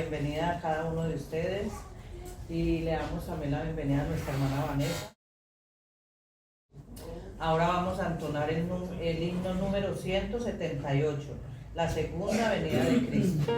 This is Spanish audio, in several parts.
bienvenida a cada uno de ustedes y le damos también la bienvenida a nuestra hermana Vanessa. Ahora vamos a entonar el himno número 178, la segunda venida de Cristo.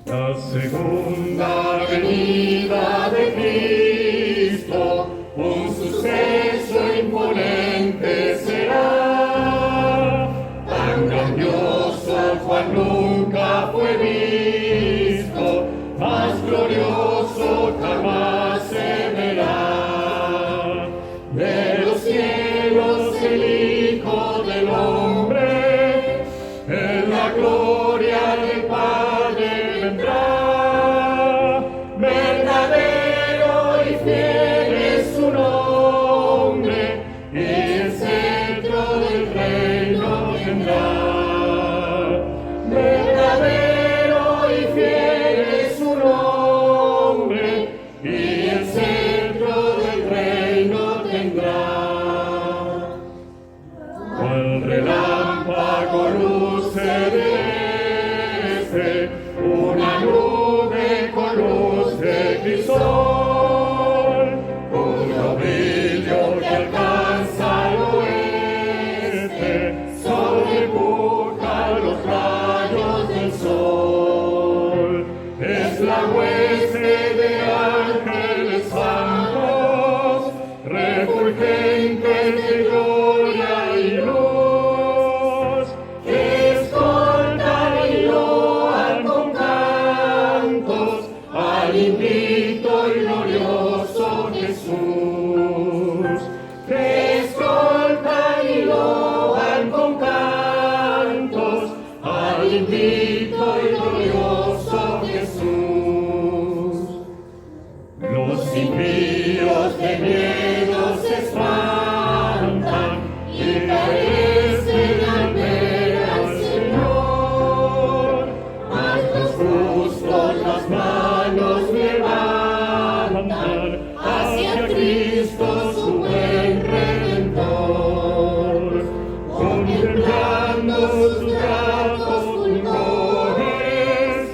La segunda venida de Cristo, un suceso imponente será, tan grandioso cual nunca fue visto, más glorioso jamás se verá. De los cielos el Hijo del Hombre, en la gloria del Padre vendrá, verdadero y fiel es su nombre, y el centro del reino tendrá. Verdadero y fiel es su nombre, y el centro del reino tendrá. Cual relámpago luce del este, una nube con luz de crisol, cuyo brillo que alcanza al oeste, sobrepuja los rayos del sol. Es la hueste de ángeles santos, refulgentes de gloria y luz, que escoltan y loan con cantos al invicto y glorioso Jesús. Que escoltan y loan con cantos al invicto y glorioso Jesús. Los impíos de miedo se espantan y carecen al ver al Señor, mas los justos las manos levantan hacia Cristo su buen Redentor, contemplando sus brazos fulgores,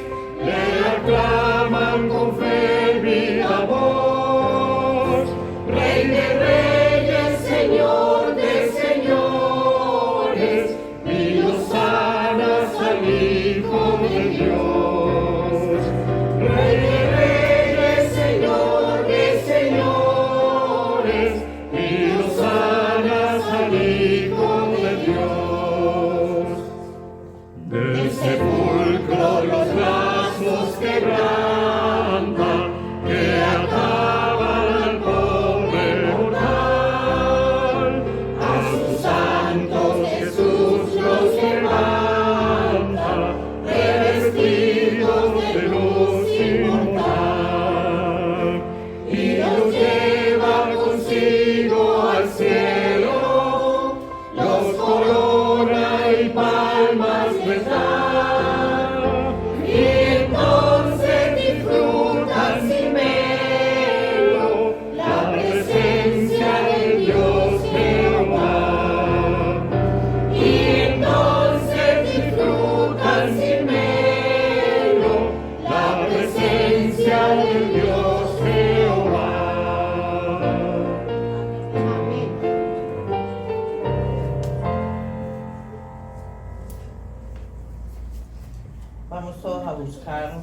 le aclaman con fe viva voz, Rey de reyes, Señor de señores, y hosanas al Hijo de Dios. Rey de reyes, Señor de señores, y hosanas al Hijo de Dios. Del sepulcro los lazos quebranta, que ataban al pobre mortal. A sus santos Jesús los levanta, revestidos de luz inmortal, y los lleva consigo al cielo, los corona y palmas les da, y entonces disfrutan sin velo la presencia de Dios Jehová. Y entonces disfrutan sin velo la presencia de Dios Jehová. Amén. Vamos todos a buscar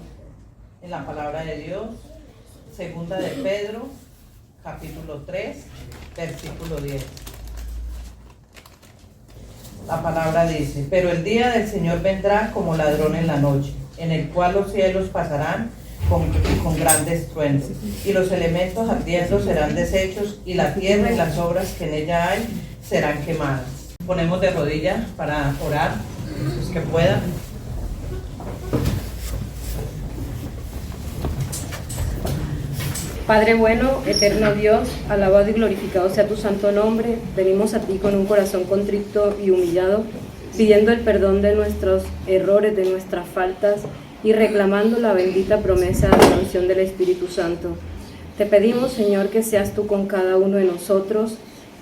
en la palabra de Dios, segunda de Pedro, capítulo 3, versículo 10. La palabra dice: pero el día del Señor vendrá como ladrón en la noche, en el cual los cielos pasarán con grandes truenos, y los elementos ardiendo serán deshechos, y la tierra y las obras que en ella hay serán quemadas. Ponemos de rodillas para orar, los que puedan. Padre bueno, eterno Dios, alabado y glorificado sea tu santo nombre. Venimos a ti con un corazón contrito y humillado, pidiendo el perdón de nuestros errores, de nuestras faltas y reclamando la bendita promesa de la unción del Espíritu Santo. Te pedimos, Señor, que seas tú con cada uno de nosotros,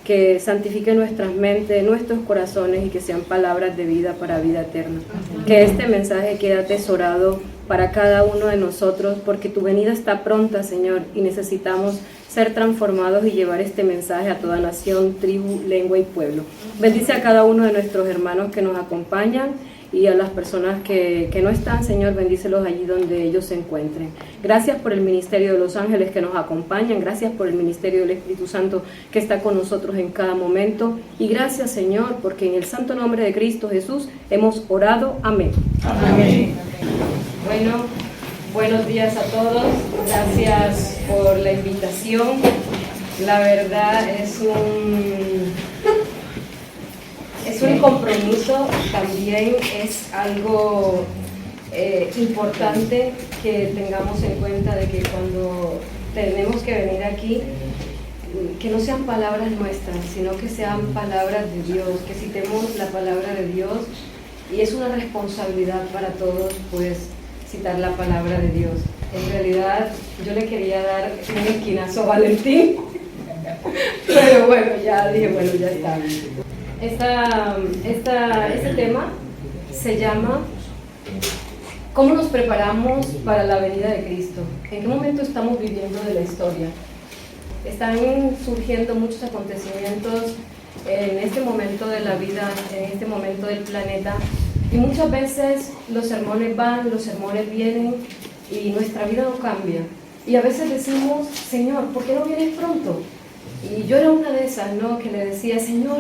que santifique nuestras mentes, nuestros corazones y que sean palabras de vida para vida eterna. Que este mensaje quede atesorado para cada uno de nosotros, porque tu venida está pronta, Señor, y necesitamos ser transformados y llevar este mensaje a toda nación, tribu, lengua y pueblo. Bendice a cada uno de nuestros hermanos que nos acompañan y a las personas que no están, Señor, bendícelos allí donde ellos se encuentren. Gracias por el ministerio de los ángeles que nos acompañan, gracias por el ministerio del Espíritu Santo que está con nosotros en cada momento, y gracias, Señor, porque en el santo nombre de Cristo Jesús hemos orado. Amén. Amén. Bueno, buenos días a todos, gracias por la invitación. La verdad es un compromiso, también es algo importante que tengamos en cuenta de que cuando tenemos que venir aquí, que no sean palabras nuestras, sino que sean palabras de Dios, que citemos la palabra de Dios, y es una responsabilidad para todos, pues, citar la palabra de Dios. En realidad, yo le quería dar un esquinazo a Valentín, pero bueno, ya dije, bueno, ya está. Este tema se llama ¿cómo nos preparamos para la venida de Cristo? ¿En qué momento estamos viviendo de la historia? Están surgiendo muchos acontecimientos en este momento de la vida, en este momento del planeta, y muchas veces los sermones van, los sermones vienen y nuestra vida no cambia. Y a veces decimos, Señor, ¿por qué no vienes pronto? Y yo era una de esas, ¿no?, que le decía, Señor,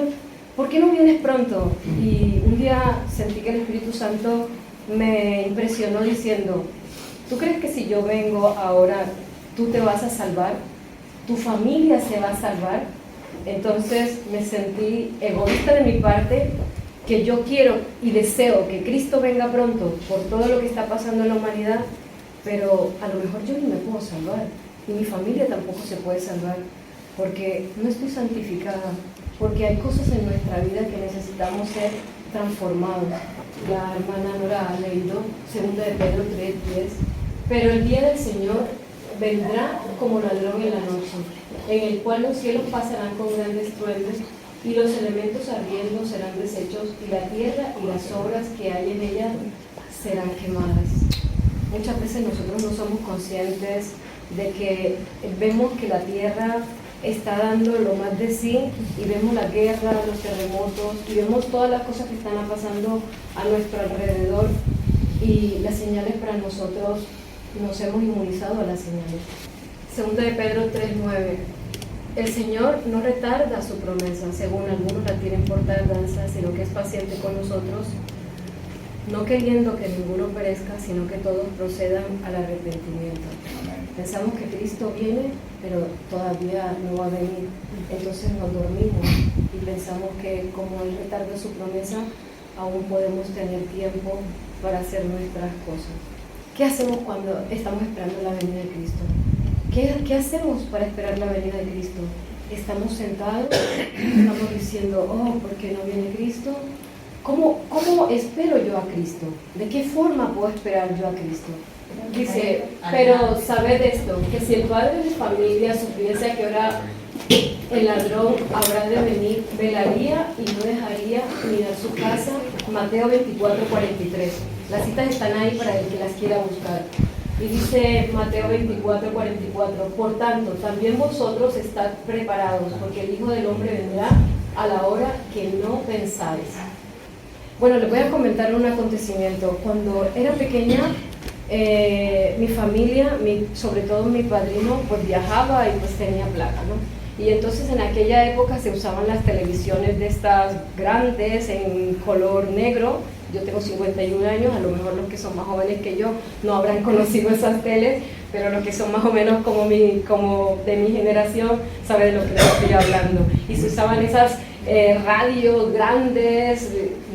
¿por qué no vienes pronto? Y un día sentí que el Espíritu Santo me impresionó diciendo, ¿tú crees que si yo vengo ahora, tú te vas a salvar? ¿Tu familia se va a salvar? Entonces me sentí egoísta de mi parte, que yo quiero y deseo que Cristo venga pronto por todo lo que está pasando en la humanidad, pero a lo mejor yo ni me puedo salvar, y mi familia tampoco se puede salvar, porque no estoy santificada, porque hay cosas en nuestra vida que necesitamos ser transformados. La hermana Nora ha leído 2 de Pedro 3:10, pero el día del Señor vendrá como ladrón en la noche, en el cual los cielos pasarán con grandes estruendos y los elementos ardiendo serán deshechos y la tierra y las obras que hay en ella serán quemadas. Muchas veces nosotros no somos conscientes de que vemos que la tierra está dando lo más de sí, y vemos la guerra, los terremotos, y vemos todas las cosas que están pasando a nuestro alrededor, y las señales para nosotros nos hemos inmunizado a las señales. 2 de Pedro 3:9. El Señor no retarda su promesa, según algunos la tienen por tardanza, sino que es paciente con nosotros, no queriendo que ninguno perezca, sino que todos procedan al arrepentimiento. Pensamos que Cristo viene, pero todavía no va a venir. Entonces nos dormimos y pensamos que como Él retarda su promesa, aún podemos tener tiempo para hacer nuestras cosas. ¿Qué hacemos cuando estamos esperando la venida de Cristo? ¿Qué hacemos para esperar la venida de Cristo? ¿Estamos sentados? ¿Estamos diciendo, oh, ¿por qué no viene Cristo? ¿Cómo espero yo a Cristo? ¿De qué forma puedo esperar yo a Cristo? Dice, pero sabed esto, que si el padre de familia supiese a qué hora el ladrón habrá de venir, velaría y no dejaría mirar su casa. Mateo 24:43. Las citas están ahí para el que las quiera buscar. Y dice Mateo 24:44, por tanto, también vosotros estad preparados, porque el Hijo del Hombre vendrá a la hora que no pensáis. Bueno, les voy a comentar un acontecimiento. Cuando era pequeña, mi familia, sobre todo mi padrino, pues viajaba y pues tenía plata, ¿no? Y entonces en aquella época se usaban las televisiones de estas grandes en color negro. Yo tengo 51 años, a lo mejor los que son más jóvenes que yo no habrán conocido esas teles, pero los que son más o menos como de mi generación saben de lo que les estoy hablando. Y se usaban esas radios grandes,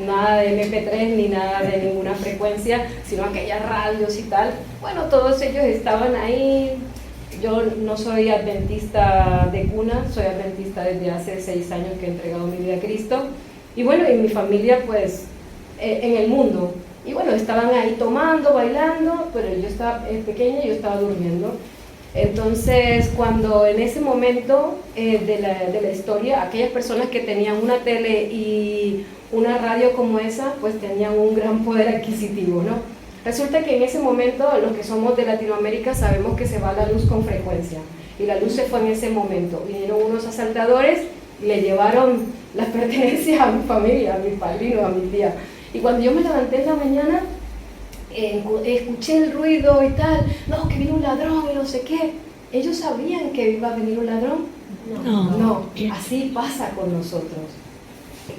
nada de MP3 ni nada de ninguna frecuencia, sino aquellas radios y tal. Bueno, todos ellos estaban ahí. Yo no soy adventista de cuna, soy adventista desde hace 6 años que he entregado mi vida a Cristo. Y bueno, y mi familia pues en el mundo. Y bueno, estaban ahí tomando, bailando, pero yo estaba pequeña y yo estaba durmiendo. Entonces, cuando en ese momento de la historia, aquellas personas que tenían una tele y una radio como esa, pues tenían un gran poder adquisitivo, ¿no? Resulta que en ese momento, los que somos de Latinoamérica sabemos que se va la luz con frecuencia, y la luz se fue en ese momento. Vinieron unos asaltadores y le llevaron las pertenencias a mi familia, a mi padrino, a mi tía. Y cuando yo me levanté en la mañana, escuché el ruido y tal, no, que vino un ladrón y no sé qué. ¿Ellos sabían que iba a venir un ladrón? No, así pasa con nosotros.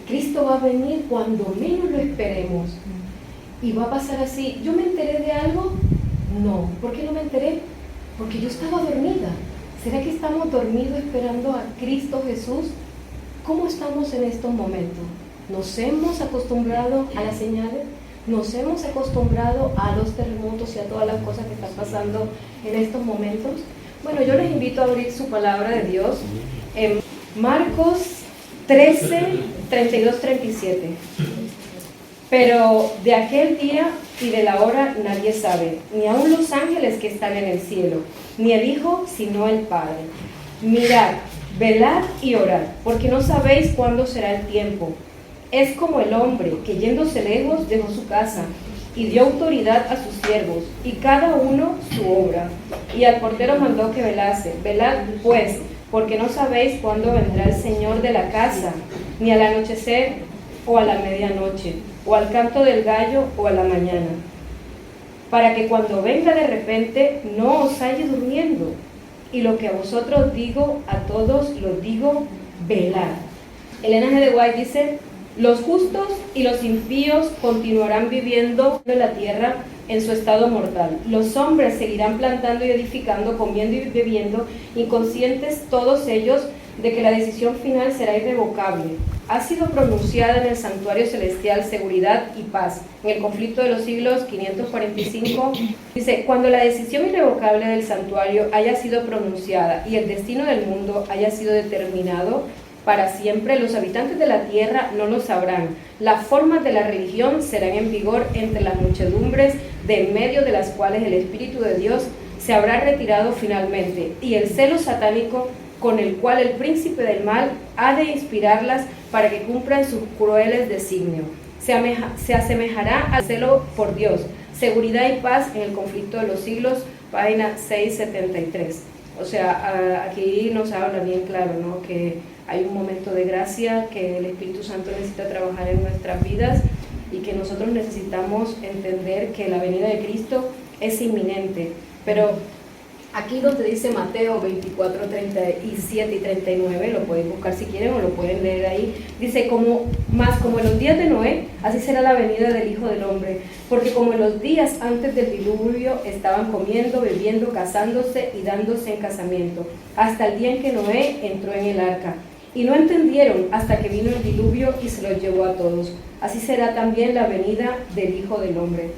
Cristo va a venir cuando menos lo esperemos. Y va a pasar así. ¿Yo me enteré de algo? No. ¿Por qué no me enteré? Porque yo estaba dormida. ¿Será que estamos dormidos esperando a Cristo Jesús? ¿Cómo estamos en estos momentos? ¿Nos hemos acostumbrado a las señales? ¿Nos hemos acostumbrado a los terremotos y a todas las cosas que están pasando en estos momentos? Bueno, yo les invito a abrir su palabra de Dios en Marcos 13, 32, 37. Pero de aquel día y de la hora nadie sabe, ni aun los ángeles que están en el cielo, ni el Hijo, sino el Padre. Mirad, velad y orad, porque no sabéis cuándo será el tiempo. Es como el hombre que yéndose lejos dejó su casa y dio autoridad a sus siervos, y cada uno su obra. Y al portero mandó que velase. Velad pues, porque no sabéis cuándo vendrá el Señor de la casa, ni al anochecer o a la medianoche, o al canto del gallo o a la mañana, para que cuando venga de repente no os halle durmiendo. Y lo que a vosotros digo, a todos lo digo, velad. Elena G. de White dice: los justos y los impíos continuarán viviendo en la tierra en su estado mortal. Los hombres seguirán plantando y edificando, comiendo y bebiendo, inconscientes todos ellos de que la decisión final será irrevocable. Ha sido pronunciada en el santuario celestial seguridad y paz. En el conflicto de los siglos 545, dice: cuando la decisión irrevocable del santuario haya sido pronunciada y el destino del mundo haya sido determinado para siempre, los habitantes de la tierra no lo sabrán. Las formas de la religión serán en vigor entre las muchedumbres, de en medio de las cuales el Espíritu de Dios se habrá retirado finalmente, y el celo satánico con el cual el príncipe del mal ha de inspirarlas para que cumplan sus crueles designios. Se asemejará al celo por Dios. Seguridad y paz en el conflicto de los siglos, página 673. O sea, aquí nos habla bien claro, ¿no?, que hay un momento de gracia, que el Espíritu Santo necesita trabajar en nuestras vidas y que nosotros necesitamos entender que la venida de Cristo es inminente. Pero aquí donde dice Mateo 24, 37 y 39, lo pueden buscar si quieren o lo pueden leer ahí, dice: como en los días de Noé, así será la venida del Hijo del Hombre, porque como en los días antes del diluvio estaban comiendo, bebiendo, casándose y dándose en casamiento, hasta el día en que Noé entró en el arca. Y no entendieron hasta que vino el diluvio y se los llevó a todos. Así será también la venida del Hijo del Hombre.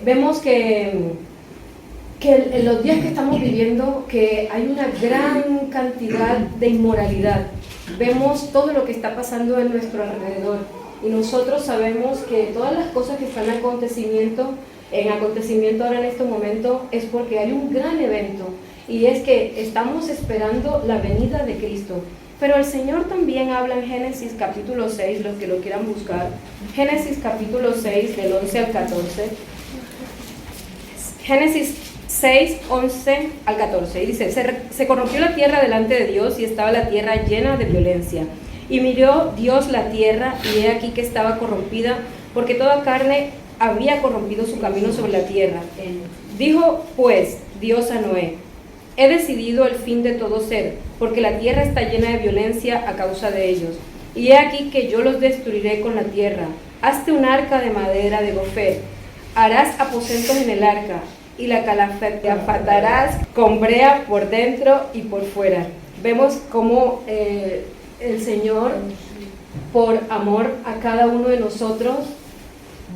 Vemos que en los días que estamos viviendo, que hay una gran cantidad de inmoralidad. Vemos todo lo que está pasando en nuestro alrededor. Y nosotros sabemos que todas las cosas que están en acontecimiento ahora en este momento, es porque hay un gran evento. Y es que estamos esperando la venida de Cristo. Pero el Señor también habla en Génesis capítulo 6, los que lo quieran buscar. Génesis capítulo 6, del 11 al 14. Génesis 6, 11 al 14. Y dice: se corrompió la tierra delante de Dios, y estaba la tierra llena de violencia. Y miró Dios la tierra, y he aquí que estaba corrompida, porque toda carne había corrompido su camino sobre la tierra. Dijo pues Dios a Noé: he decidido el fin de todo ser, porque la tierra está llena de violencia a causa de ellos. Y he aquí que yo los destruiré con la tierra. Hazte un arca de madera de gofer. Harás aposentos en el arca, y la calafatarás con brea por dentro y por fuera. Vemos cómo el Señor, por amor a cada uno de nosotros,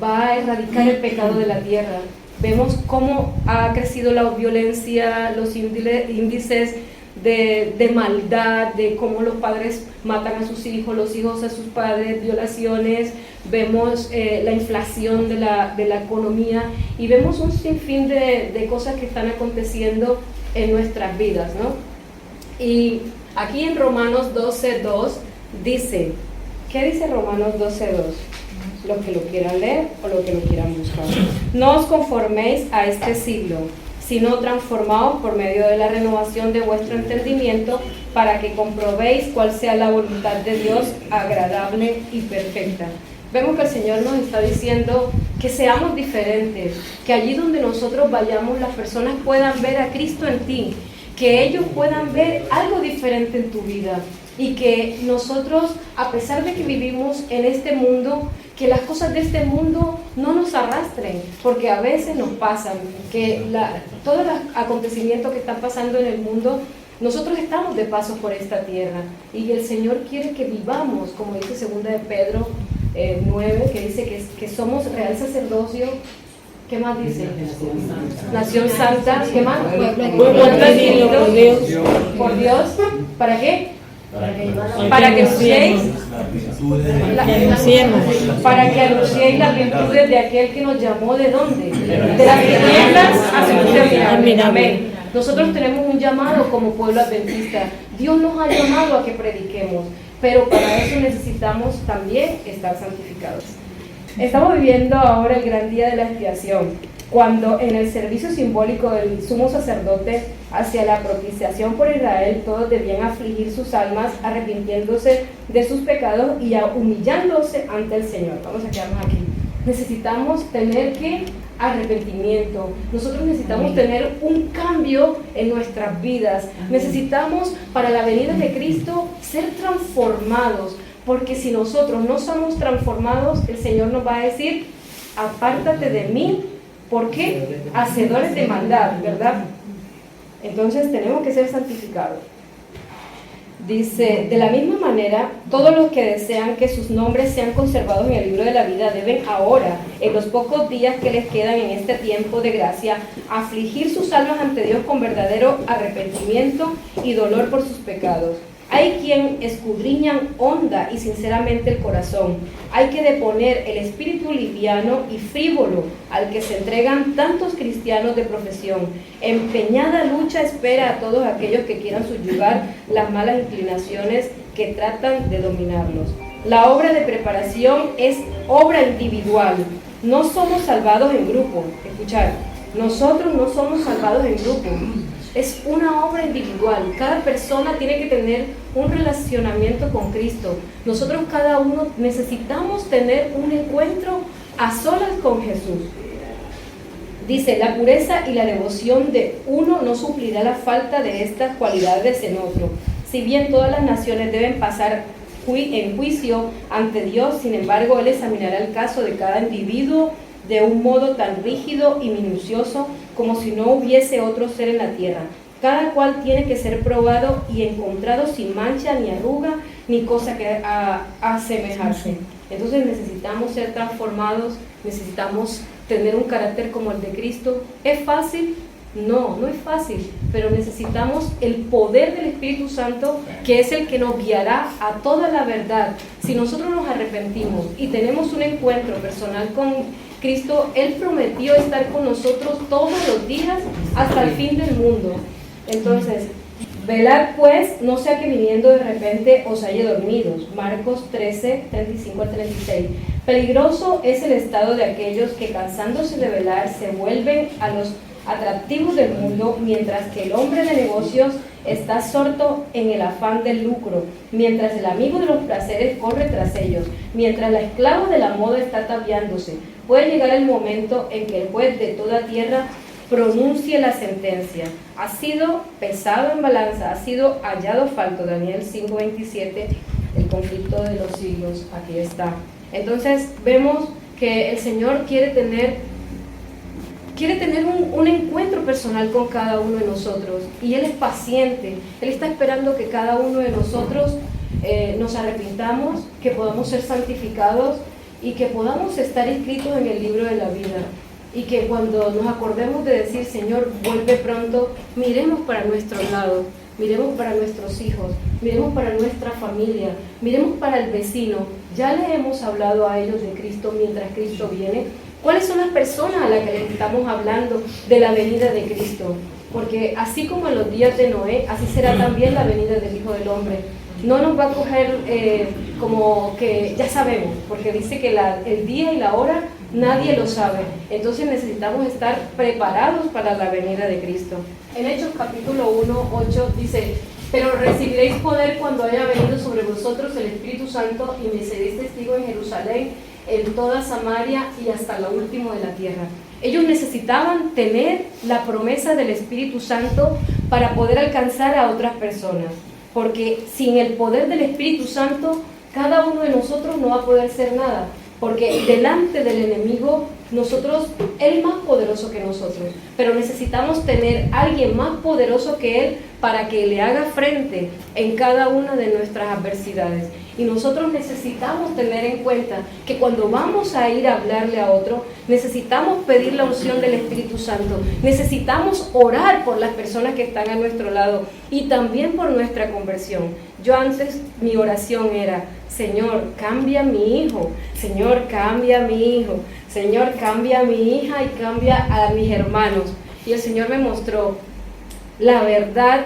va a erradicar el pecado de la tierra. Vemos cómo ha crecido la violencia, los índices de maldad, de cómo los padres matan a sus hijos, los hijos a sus padres, violaciones. Vemos la inflación de la economía, y vemos un sinfín de cosas que están aconteciendo en nuestras vidas, ¿no? Y aquí en Romanos 12:2 dice, ¿qué dice Romanos 12:2? Los que lo quieran leer o los que lo quieran buscar. No os conforméis a este siglo, sino transformaos por medio de la renovación de vuestro entendimiento, para que comprobéis cuál sea la voluntad de Dios, agradable y perfecta. Vemos que el Señor nos está diciendo que seamos diferentes, que allí donde nosotros vayamos las personas puedan ver a Cristo en ti, que ellos puedan ver algo diferente en tu vida, y que nosotros, a pesar de que vivimos en este mundo, que las cosas de este mundo no nos arrastren, porque a veces nos pasan, que todos los acontecimientos que están pasando en el mundo, nosotros estamos de paso por esta tierra, y el Señor quiere que vivamos, como dice 2 de Pedro 9, que dice que somos real sacerdocio. ¿Qué más dice? Nación santa. ¿Qué más? Pueblo adquirido por Dios. ¿Para qué? Para que anunciéis las virtudes de aquel que nos llamó. ¿De dónde? De las tinieblas a su luz admirable. Amén. Nosotros tenemos un llamado como pueblo adventista. Dios nos ha llamado a que prediquemos, pero para eso necesitamos también estar santificados. Estamos viviendo ahora el gran día de la expiación, cuando en el servicio simbólico del sumo sacerdote hacia la propiciación por Israel, todos debían afligir sus almas, arrepintiéndose de sus pecados y humillándose ante el Señor. Vamos a quedarnos aquí. Necesitamos tener arrepentimiento. Nosotros necesitamos tener un cambio en nuestras vidas. Necesitamos, para la venida de Cristo, ser transformados. Porque si nosotros no somos transformados, el Señor nos va a decir, apártate de mí, ¿por qué? Hacedores de maldad, ¿verdad? Entonces tenemos que ser santificados. Dice, de la misma manera, todos los que desean que sus nombres sean conservados en el libro de la vida deben ahora, en los pocos días que les quedan en este tiempo de gracia, afligir sus almas ante Dios con verdadero arrepentimiento y dolor por sus pecados. Hay quien escudriñan honda y sinceramente el corazón. Hay que deponer el espíritu liviano y frívolo al que se entregan tantos cristianos de profesión. Empeñada lucha espera a todos aquellos que quieran subyugar las malas inclinaciones que tratan de dominarlos. La obra de preparación es obra individual. No somos salvados en grupo. Escuchar, nosotros no somos salvados en grupo. Es una obra individual. Cada persona tiene que tener un relacionamiento con Cristo. Nosotros cada uno necesitamos tener un encuentro a solas con Jesús. Dice, la pureza y la devoción de uno no suplirá la falta de estas cualidades en otro. Si bien todas las naciones deben pasar en juicio ante Dios, sin embargo, Él examinará el caso de cada individuo de un modo tan rígido y minucioso como si no hubiese otro ser en la tierra. Cada cual tiene que ser probado y encontrado sin mancha, ni arruga, ni cosa que asemejarse. Entonces necesitamos ser transformados, necesitamos tener un carácter como el de Cristo. ¿Es fácil? No, no es fácil, pero necesitamos el poder del Espíritu Santo, que es el que nos guiará a toda la verdad. Si nosotros nos arrepentimos y tenemos un encuentro personal con Cristo, Él prometió estar con nosotros todos los días hasta el fin del mundo. Entonces, velad pues, no sea que viniendo de repente os halle dormidos. Marcos 13, 35 al 36. Peligroso es el estado de aquellos que, cansándose de velar, se vuelven a los atractivos del mundo, mientras que el hombre de negocios está absorto en el afán del lucro, mientras el amigo de los placeres corre tras ellos, mientras la esclava de la moda está ataviándose. Puede llegar el momento en que el juez de toda tierra pronuncie la sentencia. Ha sido pesado en balanza, ha sido hallado falto. Daniel 5:27, el conflicto de los siglos, aquí está. Entonces vemos que el Señor quiere tener un encuentro personal con cada uno de nosotros, y Él es paciente. Él está esperando que cada uno de nosotros nos arrepintamos, que podamos ser santificados y que podamos estar inscritos en el libro de la vida, y que cuando nos acordemos de decir, Señor, vuelve pronto, miremos para nuestro lado, miremos para nuestros hijos, miremos para nuestra familia, miremos para el vecino. Ya le hemos hablado a ellos de Cristo mientras Cristo viene. ¿Cuáles son las personas a las que les estamos hablando de la venida de Cristo? porque así como en los días de Noé, así será también la venida del Hijo del Hombre. No nos va a coger como que ya sabemos, porque dice que el día y la hora nadie lo sabe. Entonces necesitamos estar preparados para la venida de Cristo. En Hechos capítulo 1, 8 dice: pero recibiréis poder cuando haya venido sobre vosotros el Espíritu Santo, y me seréis testigo en Jerusalén, en toda Samaria y hasta lo último de la tierra. Ellos necesitaban tener la promesa del Espíritu Santo para poder alcanzar a otras personas, porque sin el poder del Espíritu Santo, cada uno de nosotros no va a poder hacer nada, porque delante del enemigo, él es más poderoso que nosotros, pero necesitamos tener a alguien más poderoso que él para que le haga frente en cada una de nuestras adversidades. Y nosotros necesitamos tener en cuenta que cuando vamos a ir a hablarle a otro, necesitamos pedir la unción del Espíritu Santo, necesitamos orar por las personas que están a nuestro lado y también por nuestra conversión. Yo antes, mi oración era: Señor, cambia a mi hijo, Señor, cambia a mi hijo, Señor, cambia a mi hija y cambia a mis hermanos. Y el Señor me mostró la verdad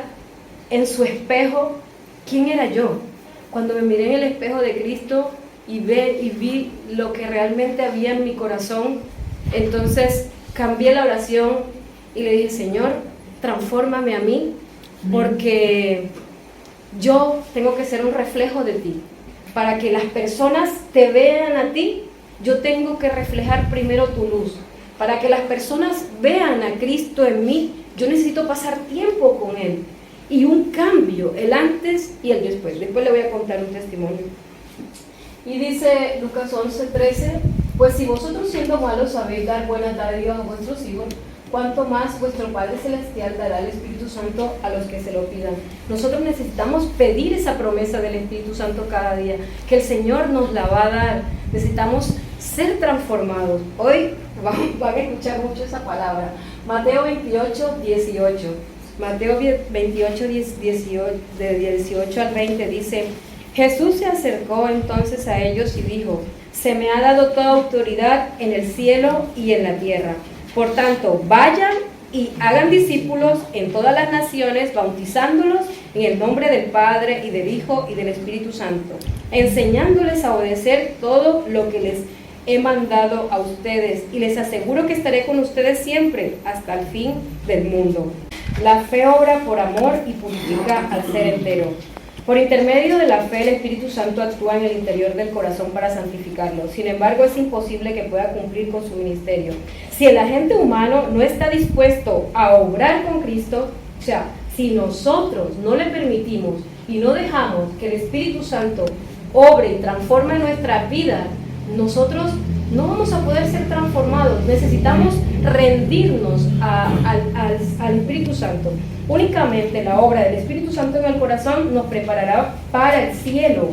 en su espejo, quién era yo. Cuando me miré en el espejo de Cristo y vi lo que realmente había en mi corazón, entonces cambié la oración y le dije: Señor, transfórmame a mí, porque yo tengo que ser un reflejo de ti. Para que las personas te vean a ti, yo tengo que reflejar primero tu luz. Para que las personas vean a Cristo en mí, yo necesito pasar tiempo con Él. Y un cambio, el antes y el después. Después le voy a contar un testimonio. Y dice Lucas 11:13: pues si vosotros siendo malos sabéis dar buenas dádivas a vuestros hijos, cuánto más vuestro Padre Celestial dará el Espíritu Santo a los que se lo pidan. Nosotros necesitamos pedir esa promesa del Espíritu Santo cada día, que el Señor nos la va a dar. Necesitamos ser transformados. Hoy van a escuchar mucho esa palabra. Mateo 28:18. Mateo 28, 18, de 18 al 20 dice: Jesús se acercó entonces a ellos y dijo: se me ha dado toda autoridad en el cielo y en la tierra. Por tanto, vayan y hagan discípulos en todas las naciones, bautizándolos en el nombre del Padre y del Hijo y del Espíritu Santo, enseñándoles a obedecer todo lo que les he mandado a ustedes, y les aseguro que estaré con ustedes siempre hasta el fin del mundo. La fe obra por amor y purifica al ser entero. Por intermedio de la fe, el Espíritu Santo actúa en el interior del corazón para santificarlo. Sin embargo, es imposible que pueda cumplir con su ministerio si el agente humano no está dispuesto a obrar con Cristo. O sea, si nosotros no le permitimos y no dejamos que el Espíritu Santo obre y transforme nuestra vida, nosotros no vamos a poder ser transformados. Necesitamos rendirnos al Espíritu Santo. Únicamente la obra del Espíritu Santo en el corazón nos preparará para el cielo.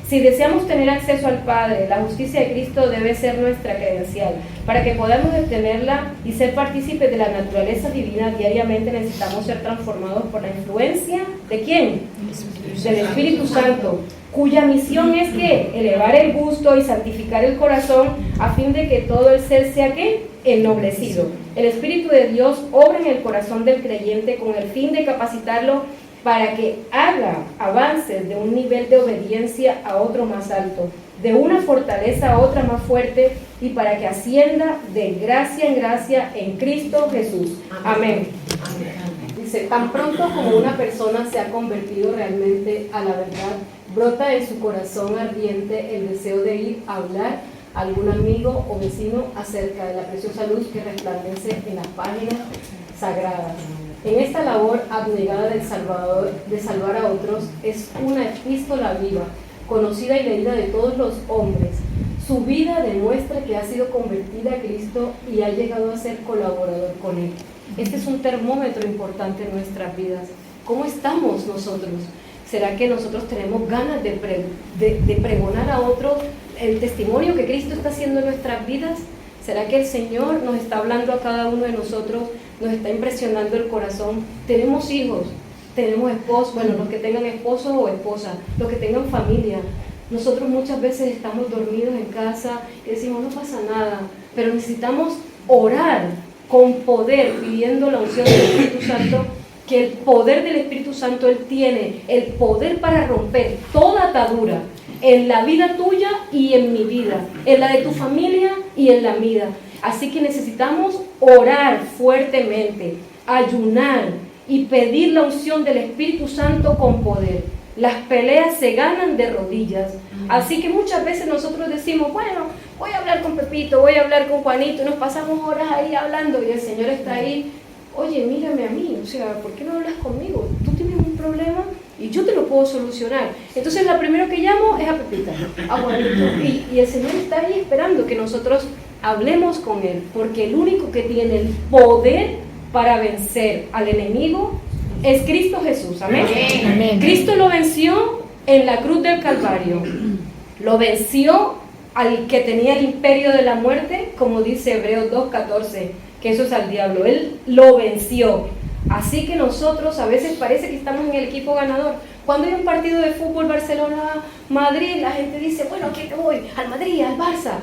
Si deseamos tener acceso al Padre, la justicia de Cristo debe ser nuestra credencial. Para que podamos obtenerla y ser partícipes de la naturaleza divina diariamente, necesitamos ser transformados por la influencia ¿de quién? Del Espíritu Santo, cuya misión es que elevar el gusto y santificar el corazón a fin de que todo el ser sea ¿qué? Ennoblecido. El Espíritu de Dios obra en el corazón del creyente con el fin de capacitarlo para que haga avances de un nivel de obediencia a otro más alto, de una fortaleza a otra más fuerte, y para que ascienda de gracia en gracia en Cristo Jesús. Amén. Dice: tan pronto como una persona se ha convertido realmente a la verdad, brota en su corazón ardiente el deseo de ir a hablar a algún amigo o vecino acerca de la preciosa luz que resplandece en las páginas sagradas. En esta labor abnegada del Salvador, de salvar a otros, es una epístola viva, conocida y leída de todos los hombres. Su vida demuestra que ha sido convertida a Cristo y ha llegado a ser colaborador con Él. Este es un termómetro importante en nuestras vidas. ¿Cómo estamos nosotros? ¿Será que nosotros tenemos ganas de pregonar a otros el testimonio que Cristo está haciendo en nuestras vidas? ¿Será que el Señor nos está hablando a cada uno de nosotros, nos está impresionando el corazón? Tenemos hijos, tenemos esposos, bueno, los que tengan esposo o esposa, los que tengan familia. Nosotros muchas veces estamos dormidos en casa y decimos: no pasa nada, pero necesitamos orar con poder, pidiendo la unción del Espíritu Santo, que el poder del Espíritu Santo, Él tiene el poder para romper toda atadura en la vida tuya y en mi vida, en la de tu familia y en la mía. Así que necesitamos orar fuertemente, ayunar y pedir la unción del Espíritu Santo con poder. Las peleas se ganan de rodillas. Así que muchas veces nosotros decimos, bueno, voy a hablar con Pepito, voy a hablar con Juanito, y nos pasamos horas ahí hablando y el Señor está ahí. Oye, mírame a mí, o sea, ¿por qué no hablas conmigo? Tú tienes un problema y yo te lo puedo solucionar. Entonces, la primero que llamo es a Pepita, a Juanito, y el Señor está ahí esperando que nosotros hablemos con Él, porque el único que tiene el poder para vencer al enemigo es Cristo Jesús. Amén. Amén. Cristo lo venció en la cruz del Calvario. Lo venció al que tenía el imperio de la muerte, como dice Hebreos 2:14, que eso es al diablo. Él lo venció. Así que nosotros a veces parece que estamos en el equipo ganador. Cuando hay un partido de fútbol Barcelona-Madrid, la gente dice, bueno, ¿a quién te voy? Al Madrid, al Barça.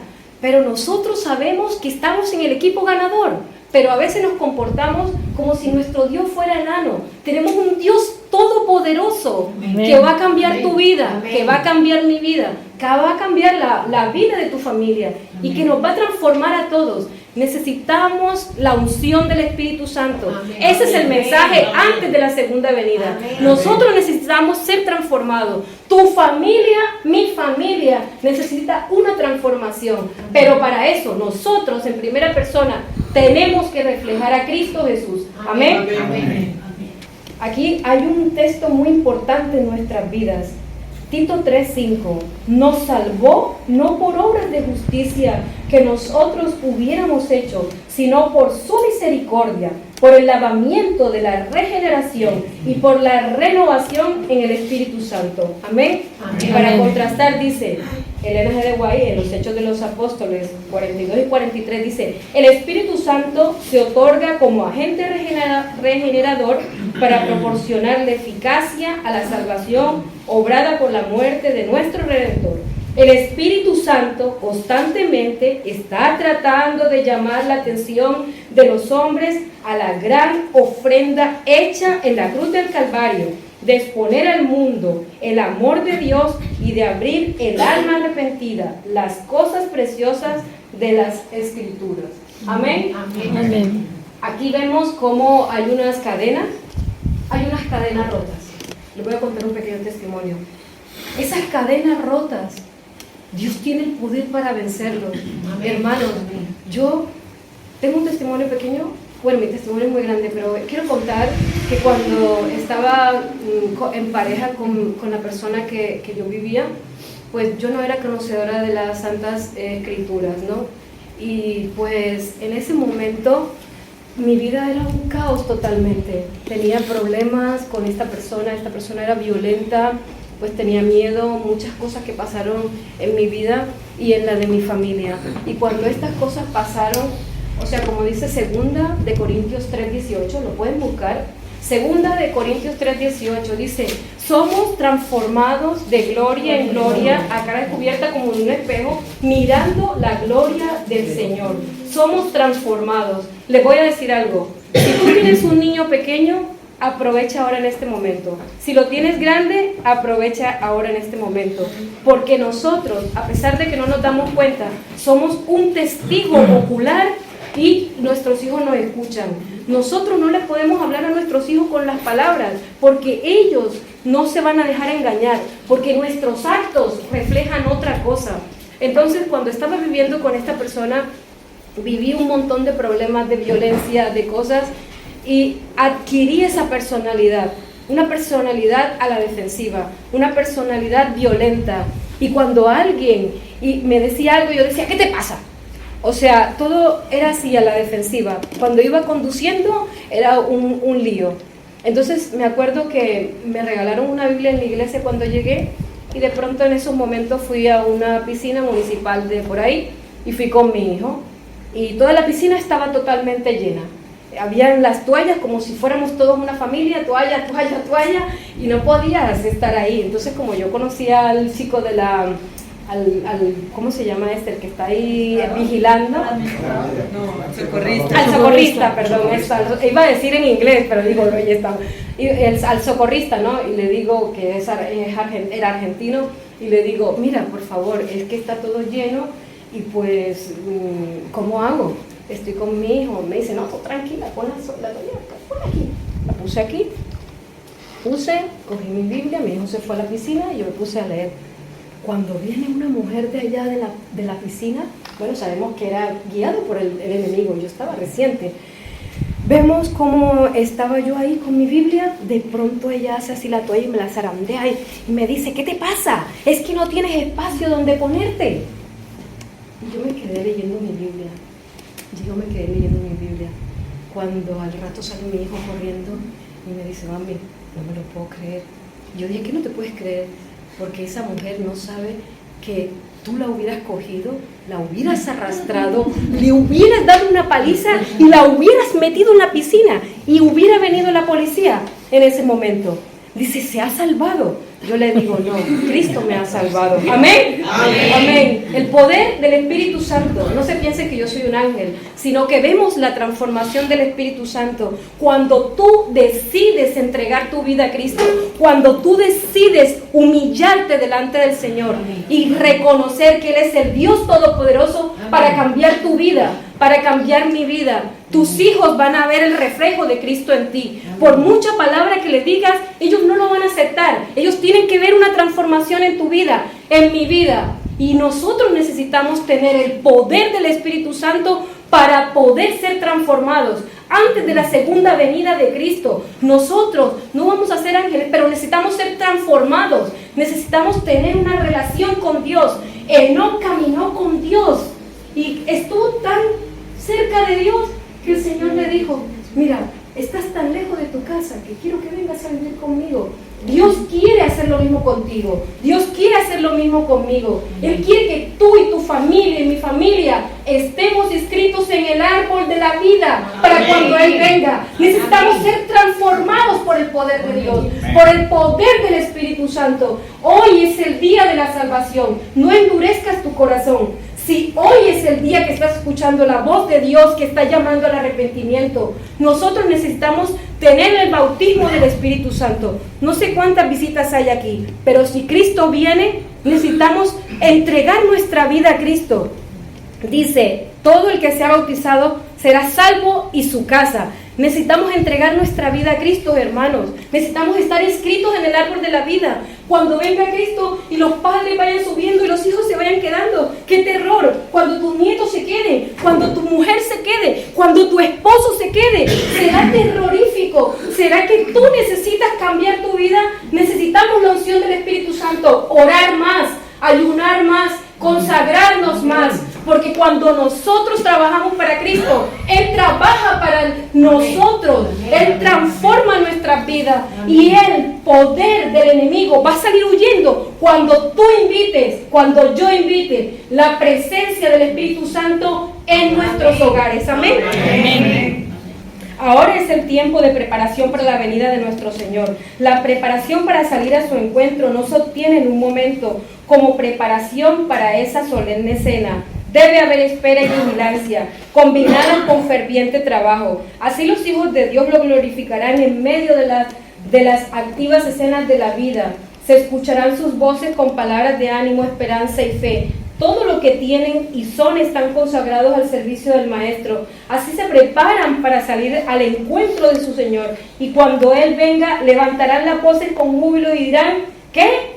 Pero nosotros sabemos que estamos en el equipo ganador. Pero a veces nos comportamos como si nuestro Dios fuera enano. Tenemos un Dios todopoderoso. Amén. Que va a cambiar tu vida, amén, que va a cambiar mi vida, que va a cambiar la vida de tu familia, amén, y que nos va a transformar a todos. Necesitamos la unción del Espíritu Santo. Amén. Ese es el mensaje, amén, antes de la segunda venida. Amén. Nosotros necesitamos ser transformados. Tu familia, mi familia, necesita una transformación. Amén. Pero para eso, nosotros en primera persona tenemos que reflejar a Cristo Jesús. Amén. Amén. Amén. Aquí hay un texto muy importante en nuestras vidas. Tito 3:5, nos salvó no por obras de justicia que nosotros hubiéramos hecho, sino por su misericordia, por el lavamiento de la regeneración y por la renovación en el Espíritu Santo. Amén. Amén. Y para contrastar dice Elena G. de Guay en los Hechos de los Apóstoles 42 y 43, dice, el Espíritu Santo se otorga como agente regenerador para proporcionarle eficacia a la salvación obrada por la muerte de nuestro Redentor. El Espíritu Santo constantemente está tratando de llamar la atención de los hombres a la gran ofrenda hecha en la cruz del Calvario, de exponer al mundo el amor de Dios y de abrir el alma arrepentida, las cosas preciosas de las Escrituras. Amén. Amén. Amén. Aquí vemos cómo hay unas cadenas rotas. Les voy a contar un pequeño testimonio. Esas cadenas rotas, Dios tiene el poder para vencerlo. Amén. Hermanos, yo tengo un testimonio pequeño. Bueno, mi testimonio es muy grande, pero quiero contar que cuando estaba en pareja con la persona que yo vivía, pues yo no era conocedora de las Santas Escrituras, ¿no? Y pues en ese momento mi vida era un caos totalmente. Tenía problemas con esta persona era violenta, pues tenía miedo, muchas cosas que pasaron en mi vida y en la de mi familia. Y cuando estas cosas pasaron, o sea, como dice 2 de Corintios 3:18, lo pueden buscar. 2 de Corintios 3:18 dice, somos transformados de gloria en gloria, a cara descubierta como en un espejo, mirando la gloria del Señor. Somos transformados. Les voy a decir algo. Si tú tienes un niño pequeño, aprovecha ahora en este momento. Si lo tienes grande, aprovecha ahora en este momento. Porque nosotros, a pesar de que no nos damos cuenta, somos un testigo ocular y nuestros hijos nos escuchan. Nosotros no les podemos hablar a nuestros hijos con las palabras, porque ellos no se van a dejar engañar, porque nuestros actos reflejan otra cosa. Entonces, cuando estaba viviendo con esta persona, viví un montón de problemas, de violencia, de cosas, y adquirí esa personalidad, una personalidad a la defensiva, una personalidad violenta. Y cuando alguien me decía algo, yo decía, ¿qué te pasa? O sea, todo era así a la defensiva. Cuando iba conduciendo era un lío. Entonces me acuerdo que me regalaron una Biblia en la iglesia cuando llegué, y de pronto en esos momentos fui a una piscina municipal de por ahí y fui con mi hijo, y toda la piscina estaba totalmente llena. Habían las toallas como si fuéramos todos una familia, toalla, y no podías estar ahí. Entonces, como yo conocía al chico de la ¿cómo se llama este? El que está ahí vigilando. No, socorrista. Al socorrista, perdón, iba a decir en inglés, pero digo, no, ya está. Al socorrista, ¿no? Y le digo que era argentino, y le digo, mira, por favor, es que está todo lleno, y pues, ¿cómo hago? Estoy con mi hijo. Me dice, no, tú tranquila, pon la toalla, pon aquí. La puse aquí, cogí mi Biblia, mi hijo se fue a la piscina y yo me puse a leer. Cuando viene una mujer de allá de la piscina, bueno, sabemos que era guiado por el enemigo, yo estaba reciente. Vemos cómo estaba yo ahí con mi Biblia, de pronto ella hace así la toalla y me la zarandea y me dice, ¿qué te pasa? Es que no tienes espacio donde ponerte. Y yo me quedé leyendo mi Biblia. Cuando al rato sale mi hijo corriendo y me dice, mami, no me lo puedo creer. Yo dije, ¿qué no te puedes creer? Porque esa mujer no sabe que tú la hubieras cogido, la hubieras arrastrado, le hubieras dado una paliza y la hubieras metido en la piscina y hubiera venido la policía en ese momento. Dice, ¿se ha salvado? Yo le digo, no, Cristo me ha salvado. Amén. Amén. Amén. El poder del Espíritu Santo. No se piense que yo soy un ángel, sino que vemos la transformación del Espíritu Santo. Cuando tú decides entregar tu vida a Cristo, cuando tú decides humillarte delante del Señor y reconocer que Él es el Dios Todopoderoso para cambiar tu vida, para cambiar mi vida. Tus hijos van a ver el reflejo de Cristo en ti. Por mucha palabra que les digas, ellos no lo van a aceptar. Ellos tienen que ver una transformación en tu vida, en mi vida. Y nosotros necesitamos tener el poder del Espíritu Santo para poder ser transformados. Antes de la segunda venida de Cristo, nosotros no vamos a ser ángeles, pero necesitamos ser transformados. Necesitamos tener una relación con Dios. Enoc caminó con Dios y estuvo tan cerca de Dios que el Señor le dijo, mira, estás tan lejos de tu casa que quiero que vengas a vivir conmigo. Dios quiere hacer lo mismo contigo. Dios quiere hacer lo mismo conmigo. Él quiere que tú y tu familia y mi familia estemos inscritos en el árbol de la vida para cuando Él venga. Necesitamos ser transformados por el poder de Dios, por el poder del Espíritu Santo. Hoy es el día de la salvación. No endurezcas tu corazón. Si hoy es el día que estás escuchando la voz de Dios que está llamando al arrepentimiento, nosotros necesitamos tener el bautismo del Espíritu Santo. No sé cuántas visitas hay aquí, pero si Cristo viene, necesitamos entregar nuestra vida a Cristo. Dice, todo el que sea bautizado será salvo y su casa. Necesitamos entregar nuestra vida a Cristo, hermanos. Necesitamos estar inscritos en el árbol de la vida. Cuando venga Cristo y los padres vayan subiendo y los hijos se vayan quedando, ¡qué terror! Cuando tus nietos se queden, cuando tu mujer se quede, cuando tu esposo se quede, será terrorífico. ¿Será que tú necesitas cambiar tu vida? Necesitamos la unción del Espíritu Santo, orar más, ayunar más, consagrarnos más, porque cuando nosotros trabajamos para Cristo, Él trabaja para nosotros, Él transforma nuestras vidas y el poder del enemigo va a salir huyendo cuando tú invites, cuando yo invite la presencia del Espíritu Santo en nuestros hogares. Amén. Amén. Ahora es el tiempo de preparación para la venida de nuestro Señor. La preparación para salir a su encuentro no se obtiene en un momento. Como preparación para esa solemne cena, debe haber espera y vigilancia, combinada con ferviente trabajo. Así los hijos de Dios lo glorificarán en medio de las activas escenas de la vida. Se escucharán sus voces con palabras de ánimo, esperanza y fe. Todo lo que tienen y son están consagrados al servicio del Maestro. Así se preparan para salir al encuentro de su Señor. Y cuando Él venga, levantarán las voces con júbilo y dirán, ¿qué?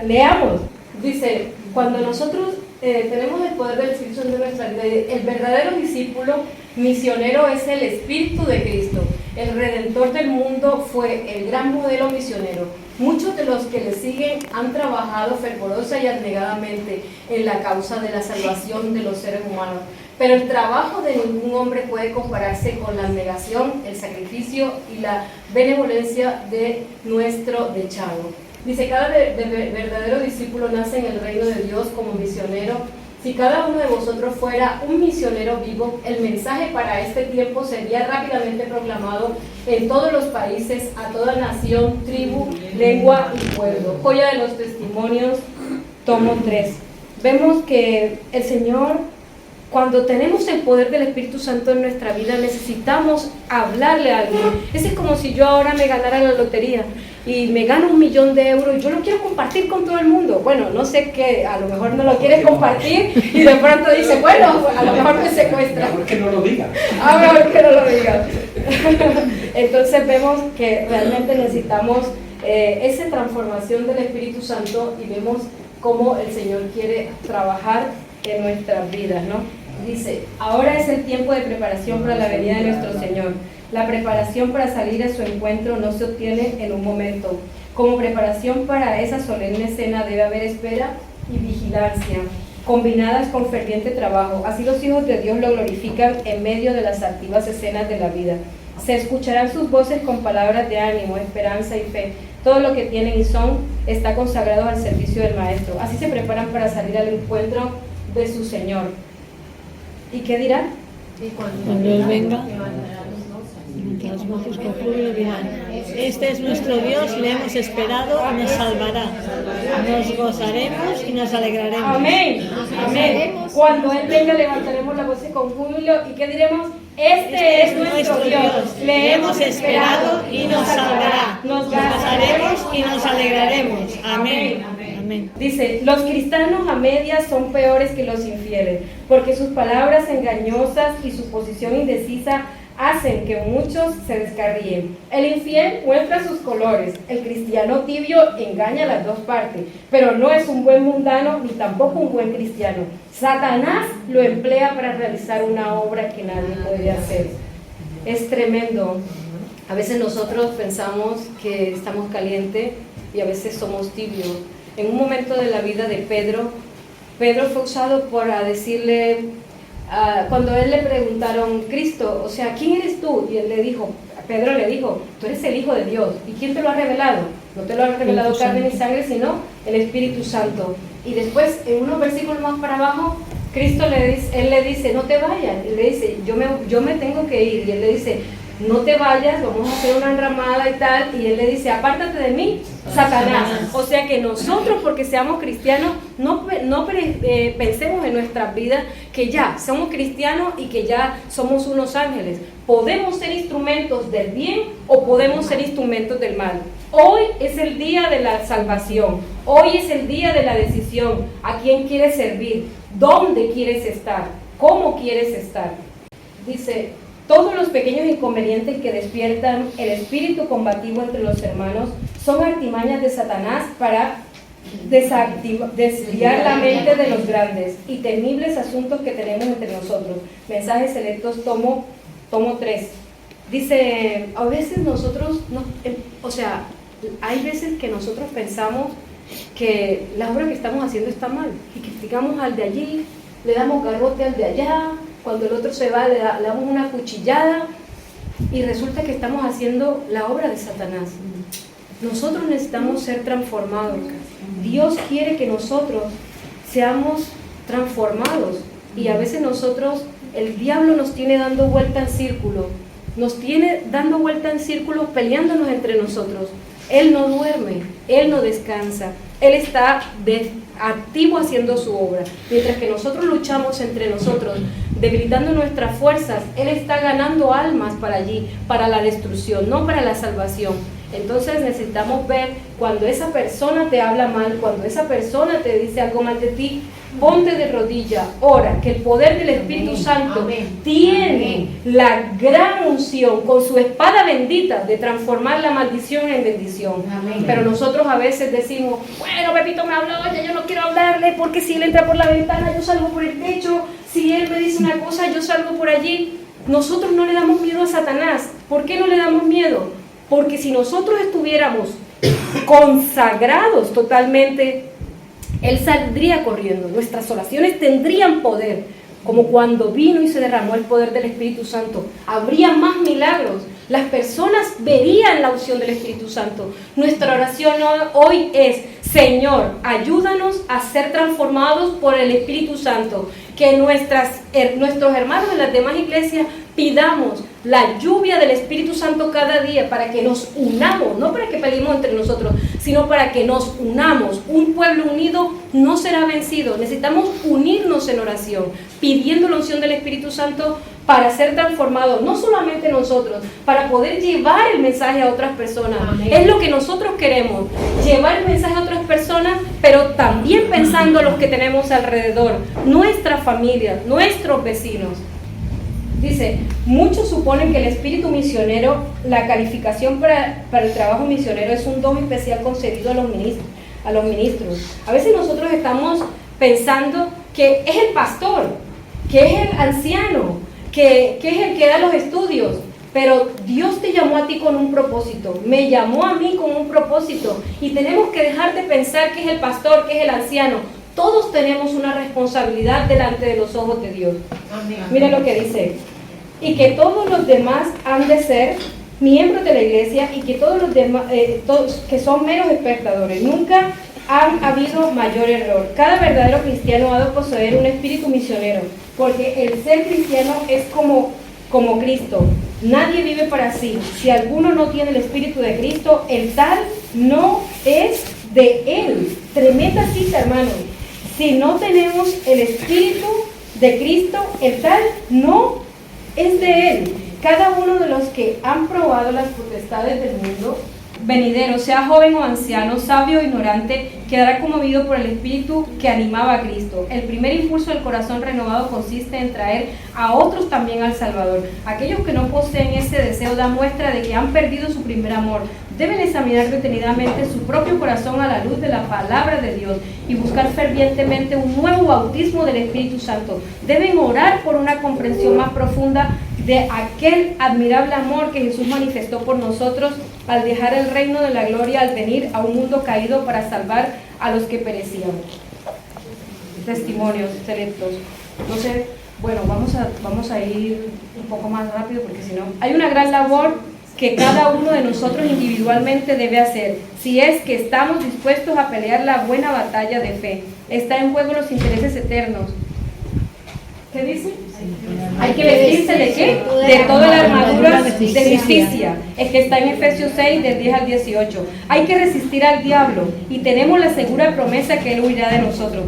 Leamos. Dice, cuando nosotros tenemos el poder del Espíritu Santo en nuestra vida, el verdadero discípulo misionero es el Espíritu de Cristo. El Redentor del mundo fue el gran modelo misionero. Muchos de los que le siguen han trabajado fervorosa y abnegadamente en la causa de la salvación de los seres humanos. Pero el trabajo de ningún hombre puede compararse con la abnegación, el sacrificio y la benevolencia de nuestro dechado. Dice, cada verdadero discípulo nace en el reino de Dios como misionero. Si cada uno de vosotros fuera un misionero vivo, el mensaje para este tiempo sería rápidamente proclamado en todos los países, a toda nación, tribu, lengua y pueblo. Joya de los testimonios, tomo 3. vemos que el Señor, cuando tenemos el poder del Espíritu Santo en nuestra vida, necesitamos hablarle a alguien. Ese es como si yo ahora me ganara la lotería y me gano 1 millón de euros y yo lo quiero compartir con todo el mundo. Bueno, no sé qué, a lo mejor no lo quieres compartir y de pronto dice, bueno, a lo mejor me secuestra. Mejor que no lo diga. Mejor que no lo diga. Entonces vemos que realmente necesitamos esa transformación del Espíritu Santo y vemos cómo el Señor quiere trabajar en nuestras vidas, ¿no? Dice, ahora es el tiempo de preparación para la venida de nuestro Señor. La preparación para salir a su encuentro no se obtiene en un momento. Como preparación para esa solemne cena debe haber espera y vigilancia, combinadas con ferviente trabajo. Así los hijos de Dios lo glorifican en medio de las activas escenas de la vida. Se escucharán sus voces con palabras de ánimo, esperanza y fe. Todo lo que tienen y son está consagrado al servicio del Maestro. Así se preparan para salir al encuentro de su Señor. ¿Y qué dirán? Y cuando Él venga, las voces con júbilo dirán, este es nuestro Dios, le hemos esperado y nos salvará. Nos gozaremos y nos alegraremos. Amén, amén. Cuando Él venga levantaremos la voz con júbilo y ¿qué diremos? Este es nuestro Dios, le hemos esperado y nos salvará. Nos gozaremos y nos alegraremos. Amén. Amén. Dice, los cristianos a medias son peores que los infieles, porque sus palabras engañosas y su posición indecisa hacen que muchos se descarríen. El infiel muestra sus colores, el cristiano tibio engaña a las dos partes, pero no es un buen mundano ni tampoco un buen cristiano. Satanás lo emplea para realizar una obra que nadie puede hacer. Es tremendo. A veces nosotros pensamos que estamos calientes y a veces somos tibios. En un momento de la vida de Pedro fue usado para decirle, cuando él le preguntaron, Cristo, o sea, ¿quién eres tú? Y él le dijo, Pedro le dijo, tú eres el Hijo de Dios. ¿Y quién te lo ha revelado? No te lo ha revelado carne ni sangre, sino el Espíritu Santo. Y después, en unos versículos más para abajo, Cristo él le dice, no te vayas. Él le dice, yo me tengo que ir. Y él le dice, no te vayas, vamos a hacer una enramada y tal. Y él le dice, apártate de mí, Satanás. O sea que nosotros, porque seamos cristianos, no pensemos en nuestras vidas que ya somos cristianos y que ya somos unos ángeles. Podemos ser instrumentos del bien o podemos ser instrumentos del mal. Hoy es el día de la salvación. Hoy es el día de la decisión. ¿A quién quieres servir? ¿Dónde quieres estar? ¿Cómo quieres estar? Dice, todos los pequeños inconvenientes que despiertan el espíritu combativo entre los hermanos son artimañas de Satanás para desviar la mente de los grandes y temibles asuntos que tenemos entre nosotros. Mensajes selectos, tomo 3. Dice, a veces nosotros, hay veces que nosotros pensamos que la obra que estamos haciendo está mal y criticamos al de allí, le damos garrote al de allá, cuando el otro se va le damos una cuchillada y resulta que estamos haciendo la obra de Satanás. Nosotros necesitamos ser transformados. Dios quiere que nosotros seamos transformados y a veces el diablo nos tiene dando vuelta en círculo, peleándonos entre nosotros. Él no duerme, Él no descansa, Él está activo haciendo su obra. Mientras que nosotros luchamos entre nosotros, debilitando nuestras fuerzas, Él está ganando almas para allí, para la destrucción, no para la salvación. Entonces necesitamos ver cuando esa persona te habla mal, cuando esa persona te dice algo mal de ti, ponte de rodilla, ora, que el poder del Espíritu Santo tiene la gran unción con su espada bendita de transformar la maldición en bendición. Pero nosotros a veces decimos, bueno, Pepito me habló, ya yo no quiero hablarle porque si él entra por la ventana yo salgo por el techo, si él me dice una cosa yo salgo por allí. Nosotros no le damos miedo a Satanás. ¿Por qué no le damos miedo? Porque si nosotros estuviéramos consagrados totalmente, Él saldría corriendo. Nuestras oraciones tendrían poder, como cuando vino y se derramó el poder del Espíritu Santo. Habría más milagros. Las personas verían la unción del Espíritu Santo. Nuestra oración hoy es, Señor, ayúdanos a ser transformados por el Espíritu Santo. Que nuestros hermanos de las demás iglesias pidamos la lluvia del Espíritu Santo cada día para que nos unamos, no para que peleemos entre nosotros, sino para que nos unamos. Un pueblo unido no será vencido. Necesitamos unirnos en oración, pidiendo la unción del Espíritu Santo para ser transformados, no solamente nosotros, para poder llevar el mensaje a otras personas. Amén. Es lo que nosotros queremos, llevar el mensaje a otras personas, pero también pensando en los que tenemos alrededor, nuestra familia, nuestros vecinos. Dice, muchos suponen que el espíritu misionero, la calificación para el trabajo misionero es un don especial concedido a los ministros. A veces nosotros estamos pensando que es el pastor, que es el anciano, que es el que da los estudios, pero Dios te llamó a ti con un propósito, me llamó a mí con un propósito, y tenemos que dejar de pensar que es el pastor, que es el anciano. Todos tenemos una responsabilidad delante de los ojos de Dios. Mira lo que dice, y que todos los demás han de ser miembros de la iglesia, y que todos los demás, todos, que son meros espectadores. Nunca ha habido mayor error. Cada verdadero cristiano ha de poseer un espíritu misionero, porque el ser cristiano es como Cristo. Nadie vive para sí. Si alguno no tiene el espíritu de Cristo, el tal no es de él. Tremenda cita, hermano. Si no tenemos el espíritu de Cristo, el tal no es de él. Cada uno de los que han probado las potestades del mundo venidero, sea joven o anciano, sabio o ignorante, quedará conmovido por el espíritu que animaba a Cristo. El primer impulso del corazón renovado consiste en traer a otros también al Salvador. Aquellos que no poseen ese deseo dan muestra de que han perdido su primer amor. Deben examinar detenidamente su propio corazón a la luz de la palabra de Dios y buscar fervientemente un nuevo bautismo del Espíritu Santo. Deben orar por una comprensión más profunda de aquel admirable amor que Jesús manifestó por nosotros al dejar el reino de la gloria, al venir a un mundo caído para salvar a los que perecían. Testimonios selectos. Entonces, bueno, vamos a ir un poco más rápido porque si no, hay una gran labor que cada uno de nosotros individualmente debe hacer, si es que estamos dispuestos a pelear la buena batalla de fe. Está en juego los intereses eternos. ¿Qué dice? Hay que vestirse ¿de qué? De toda la armadura de justicia. Es que está en Efesios 6, del 10 al 18. Hay que resistir al diablo y tenemos la segura promesa que él huirá de nosotros.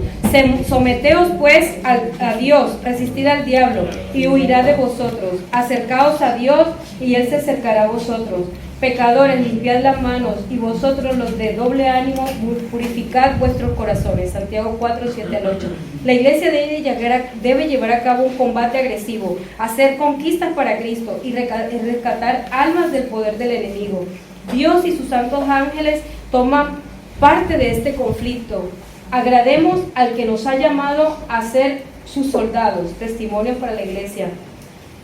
Someteos pues a Dios, resistid al diablo y huirá de vosotros. Acercaos a Dios y él se acercará a vosotros. Pecadores, limpiad las manos, y vosotros los de doble ánimo, purificad vuestros corazones. Santiago 4, 7 al 8. La iglesia debe llevar a cabo un combate agresivo, hacer conquistas para Cristo y rescatar almas del poder del enemigo. Dios y sus santos ángeles toman parte de este conflicto. Agrademos al que nos ha llamado a ser sus soldados. Testimonios para la iglesia.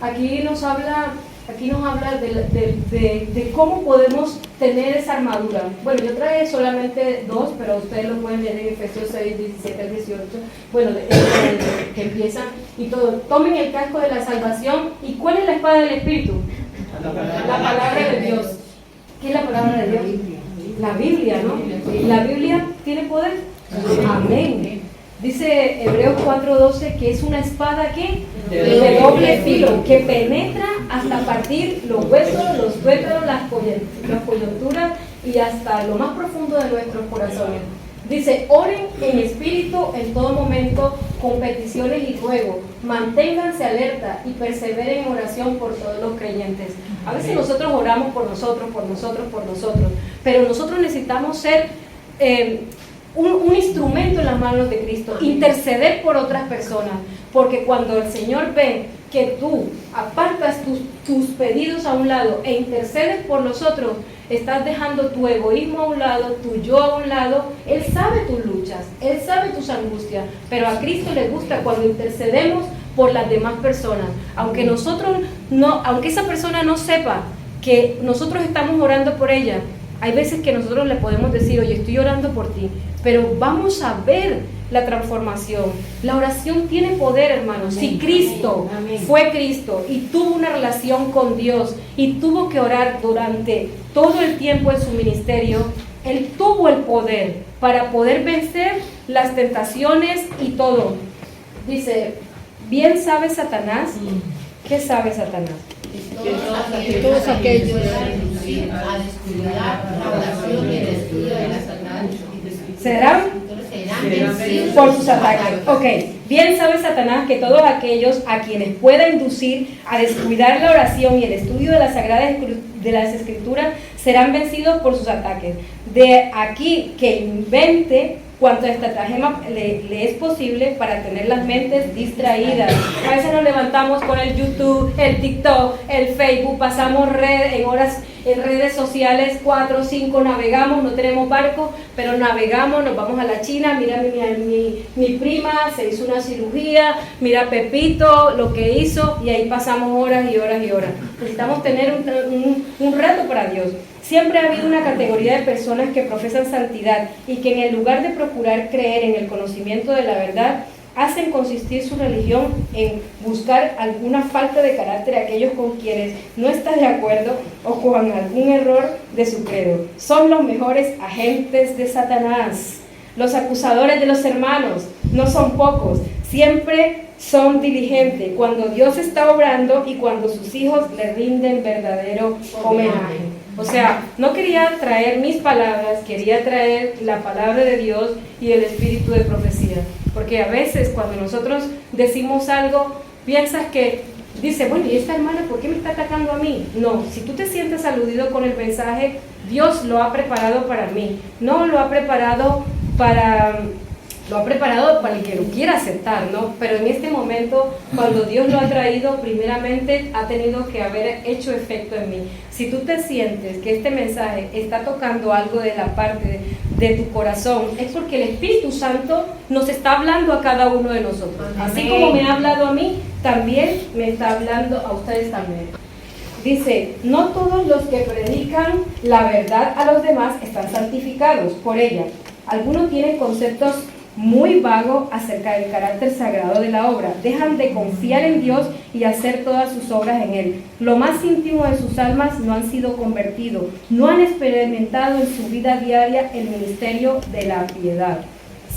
Aquí nos habla de cómo podemos tener esa armadura. Bueno, yo traje solamente dos, pero ustedes lo pueden leer en Efesios 6, 17 al 18. Bueno, que empiezan y todo. Tomen el casco de la salvación. ¿Y cuál es la espada del Espíritu? La palabra de Dios. ¿Qué es la palabra de Dios? La Biblia, ¿no? ¿La Biblia tiene poder? Amén. Dice Hebreos 4:12 que es una espada que de doble filo, que penetra hasta partir los huesos, los tuétanos, las coyunturas y hasta lo más profundo de nuestros corazones. Dice, oren en espíritu en todo momento con peticiones y ruegos, manténganse alerta y perseveren en oración por todos los creyentes. A veces nosotros oramos por nosotros, pero nosotros necesitamos ser un instrumento en las manos de Cristo, interceder por otras personas, porque cuando el Señor ve que tú apartas tus pedidos a un lado e intercedes por los otros, estás dejando tu egoísmo a un lado, tu yo a un lado. Él sabe tus luchas, Él sabe tus angustias, pero a Cristo le gusta cuando intercedemos por las demás personas, aunque esa persona no sepa que nosotros estamos orando por ella. Hay veces que nosotros le podemos decir, oye, estoy orando por ti, pero vamos a ver la transformación. La oración tiene poder, hermanos. Si Cristo fue Cristo y tuvo una relación con Dios y tuvo que orar durante todo el tiempo de su ministerio, Él tuvo el poder para poder vencer las tentaciones y todo. Dice, bien sabe Satanás. ¿Qué sabe Satanás? que todos aquellos a descuidar la oración y el estudio de las sagradas escrituras serán por sus ataques. Ok, bien sabe Satanás que todos aquellos a quienes pueda inducir a descuidar la oración y el estudio de las sagradas de las escrituras serán vencidos por sus ataques. De aquí que invente cuanto estratagema le es posible para tener las mentes distraídas. A veces nos levantamos con el YouTube, el TikTok, el Facebook, pasamos en redes sociales 4 o 5, navegamos, no tenemos barco, pero navegamos, nos vamos a la China, mira mi prima se hizo una cirugía, mira Pepito lo que hizo, y ahí pasamos horas y horas y horas. Necesitamos tener un reto para Dios. Siempre ha habido una categoría de personas que profesan santidad y que en el lugar de procurar creer en el conocimiento de la verdad, hacen consistir su religión en buscar alguna falta de carácter a aquellos con quienes no está de acuerdo o con algún error de su credo. Son los mejores agentes de Satanás. Los acusadores de los hermanos no son pocos, siempre son diligentes cuando Dios está obrando y cuando sus hijos le rinden verdadero homenaje. O sea, no quería traer mis palabras, quería traer la palabra de Dios y el espíritu de profecía. Porque a veces cuando nosotros decimos algo, piensas que, dice, bueno, ¿y esta hermana por qué me está atacando a mí? No, si tú te sientes aludido con el mensaje, Dios lo ha preparado para mí. No lo ha preparado para el que lo quiera aceptar, ¿no? Pero en este momento, cuando Dios lo ha traído, primeramente ha tenido que haber hecho efecto en mí. Si tú te sientes que este mensaje está tocando algo de la parte de tu corazón, es porque el Espíritu Santo nos está hablando a cada uno de nosotros. Así como me ha hablado a mí, también me está hablando a ustedes también. Dice, no todos los que predican la verdad a los demás están santificados por ella. Algunos tienen conceptos muy vago acerca del carácter sagrado de la obra. Dejan de confiar en Dios y hacer todas sus obras en Él. Lo más íntimo de sus almas no han sido convertidos, no han experimentado en su vida diaria el ministerio de la piedad.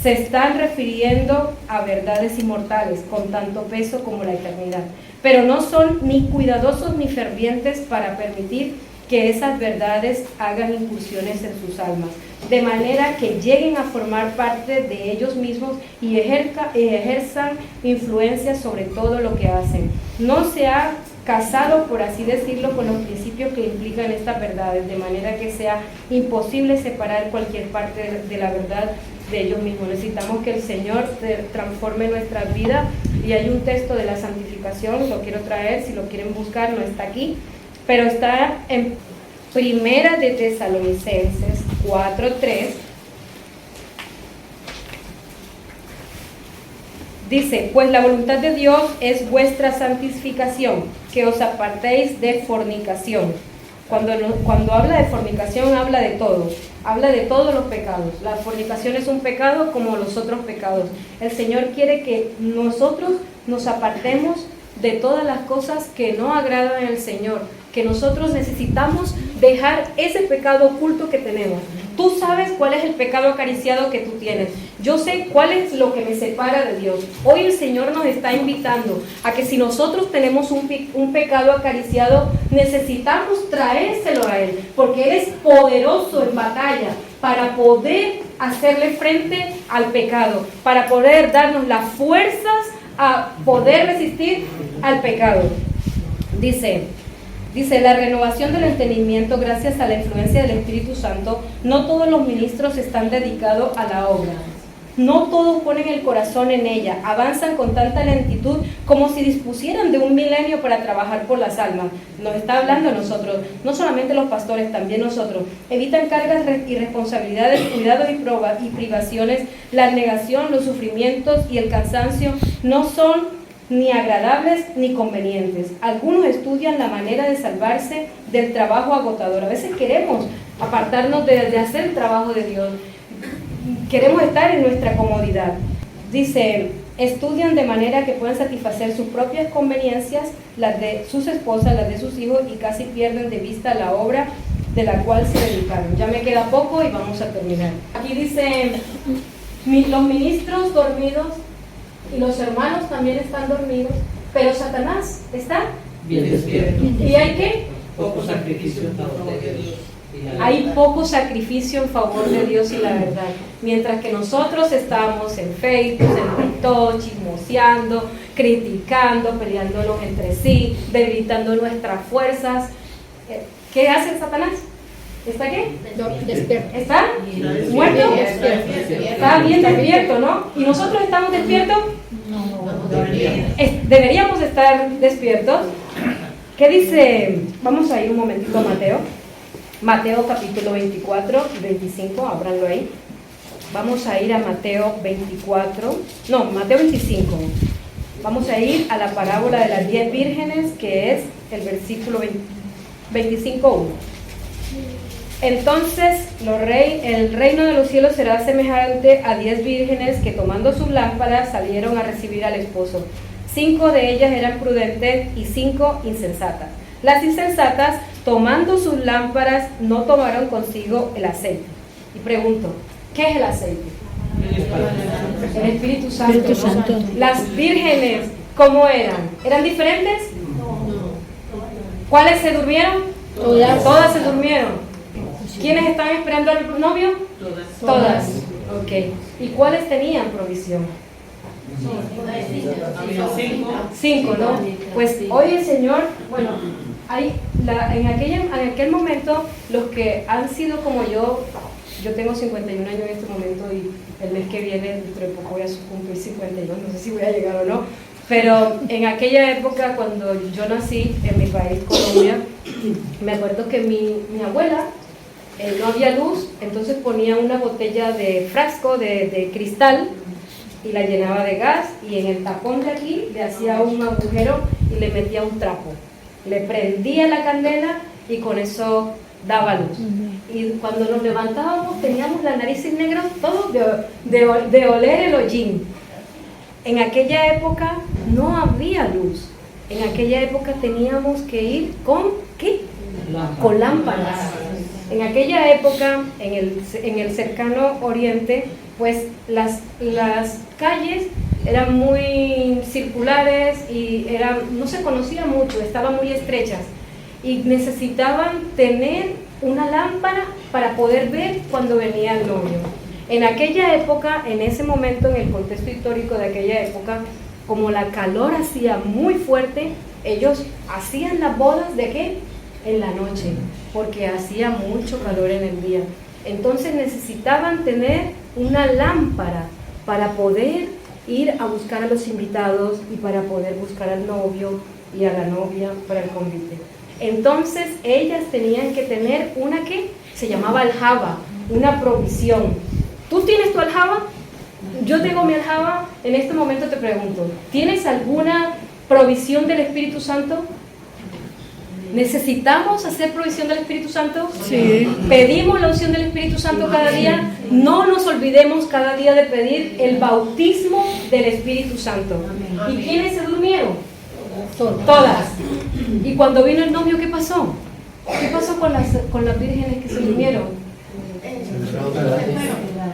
Se están refiriendo a verdades inmortales con tanto peso como la eternidad, pero no son ni cuidadosos ni fervientes para permitir que esas verdades hagan incursiones en sus almas, de manera que lleguen a formar parte de ellos mismos y ejerzan influencia sobre todo lo que hacen. No se ha casado, por así decirlo, con los principios que implican estas verdades, de manera que sea imposible separar cualquier parte de la verdad de ellos mismos. Necesitamos que el Señor transforme nuestra vida, y hay un texto de la santificación, lo quiero traer, si lo quieren buscar, no está aquí, pero está en Primera de Tesalonicenses 4:3. Dice, pues la voluntad de Dios es vuestra santificación, que os apartéis de fornicación. Cuando habla de fornicación, habla de todos los pecados. La fornicación es un pecado como los otros pecados. El Señor quiere que nosotros nos apartemos de todas las cosas que no agradan al Señor, que nosotros necesitamos dejar ese pecado oculto que tenemos. Tú sabes cuál es el pecado acariciado que tú tienes. Yo sé cuál es lo que me separa de Dios. Hoy el Señor nos está invitando a que si nosotros tenemos un pecado acariciado, necesitamos traérselo a Él, porque Él es poderoso en batalla para poder hacerle frente al pecado, para poder darnos las fuerzas a poder resistir al pecado. Dice, la renovación del entendimiento gracias a la influencia del Espíritu Santo. No todos los ministros están dedicados a la obra. No todos ponen el corazón en ella. Avanzan con tanta lentitud como si dispusieran de un milenio para trabajar por las almas. Nos está hablando a nosotros, no solamente los pastores, también nosotros. Evitan cargas y responsabilidades, cuidados y privaciones. La negación, los sufrimientos y el cansancio no son ni agradables ni convenientes. Algunos estudian la manera de salvarse del trabajo agotador. A veces queremos apartarnos de hacer el trabajo de Dios. Queremos estar en nuestra comodidad. Dice, estudian de manera que puedan satisfacer sus propias conveniencias, las de sus esposas, las de sus hijos, y casi pierden de vista la obra de la cual se dedicaron. Ya me queda poco y vamos a terminar. Aquí dice, los ministros dormidos y los hermanos también están dormidos, pero Satanás está bien despierto. ¿Y hay qué? Poco sacrificio en favor de Dios. Hay poco sacrificio en favor de Dios y la verdad. Mientras que nosotros estamos en Facebook, en TikTok, chismoseando, criticando, peleándonos entre sí, debilitando nuestras fuerzas. ¿Qué hace Satanás? ¿Está qué? Despierto. ¿Está muerto? Está bien despierto, ¿no? ¿Y nosotros estamos despiertos? Deberíamos estar despiertos. ¿Qué dice? Vamos a ir un momentito a Mateo. Mateo capítulo 24 y 25, ábranlo ahí. Vamos a ir a Mateo 24, no, Mateo 25. Vamos a ir a la parábola de las 10 vírgenes, que es el versículo 25:1. Entonces el reino de los cielos será semejante a 10 vírgenes que tomando sus lámparas salieron a recibir al esposo. 5 de ellas eran prudentes y 5 insensatas. Las insensatas, tomando sus lámparas, no tomaron consigo el aceite. Y pregunto, ¿qué es el aceite? El Espíritu Santo. Espíritu Santo. Las vírgenes, ¿cómo eran? ¿Eran diferentes? ¿Cuáles se durmieron? Todas se durmieron. ¿Quiénes están esperando al novio? Todas. Ok. ¿Y cuáles tenían provisión? 5, ¿no? Pues hoy el Señor, bueno, en aquel momento, los que han sido como yo tengo 51 años en este momento y el mes que viene, dentro de poco voy a cumplir 52, no sé si voy a llegar o no, pero en aquella época cuando yo nací en mi país, Colombia, me acuerdo que mi abuela, no había luz, entonces ponía una botella de frasco de cristal y la llenaba de gas y en el tapón de aquí le hacía un agujero y le metía un trapo. Le prendía la candela y con eso daba luz. Y cuando nos levantábamos teníamos las narices negras todos de oler el hollín. En aquella época no había luz. En aquella época teníamos que ir con ¿qué? Con lámparas. En aquella época, en el cercano oriente, pues las calles eran muy circulares y no se conocía mucho, estaban muy estrechas y necesitaban tener una lámpara para poder ver cuando venía el novio. En aquella época, en ese momento, en el contexto histórico de aquella época, como la calor hacía muy fuerte, ellos hacían las bodas ¿de qué? En la noche, porque hacía mucho calor en el día. Entonces necesitaban tener una lámpara para poder ir a buscar a los invitados y para poder buscar al novio y a la novia para el convite. Entonces ellas tenían que tener una que se llamaba aljaba, una provisión. ¿Tú tienes tu aljaba? Yo tengo mi aljaba. En este momento te pregunto, ¿tienes alguna provisión del Espíritu Santo? ¿Necesitamos hacer provisión del Espíritu Santo? Sí. ¿Pedimos la unción del Espíritu Santo cada día? No nos olvidemos cada día de pedir el bautismo del Espíritu Santo. ¿Y quiénes se durmieron? Todas. ¿Y cuando vino el novio, qué pasó? ¿Qué pasó con las vírgenes que se durmieron?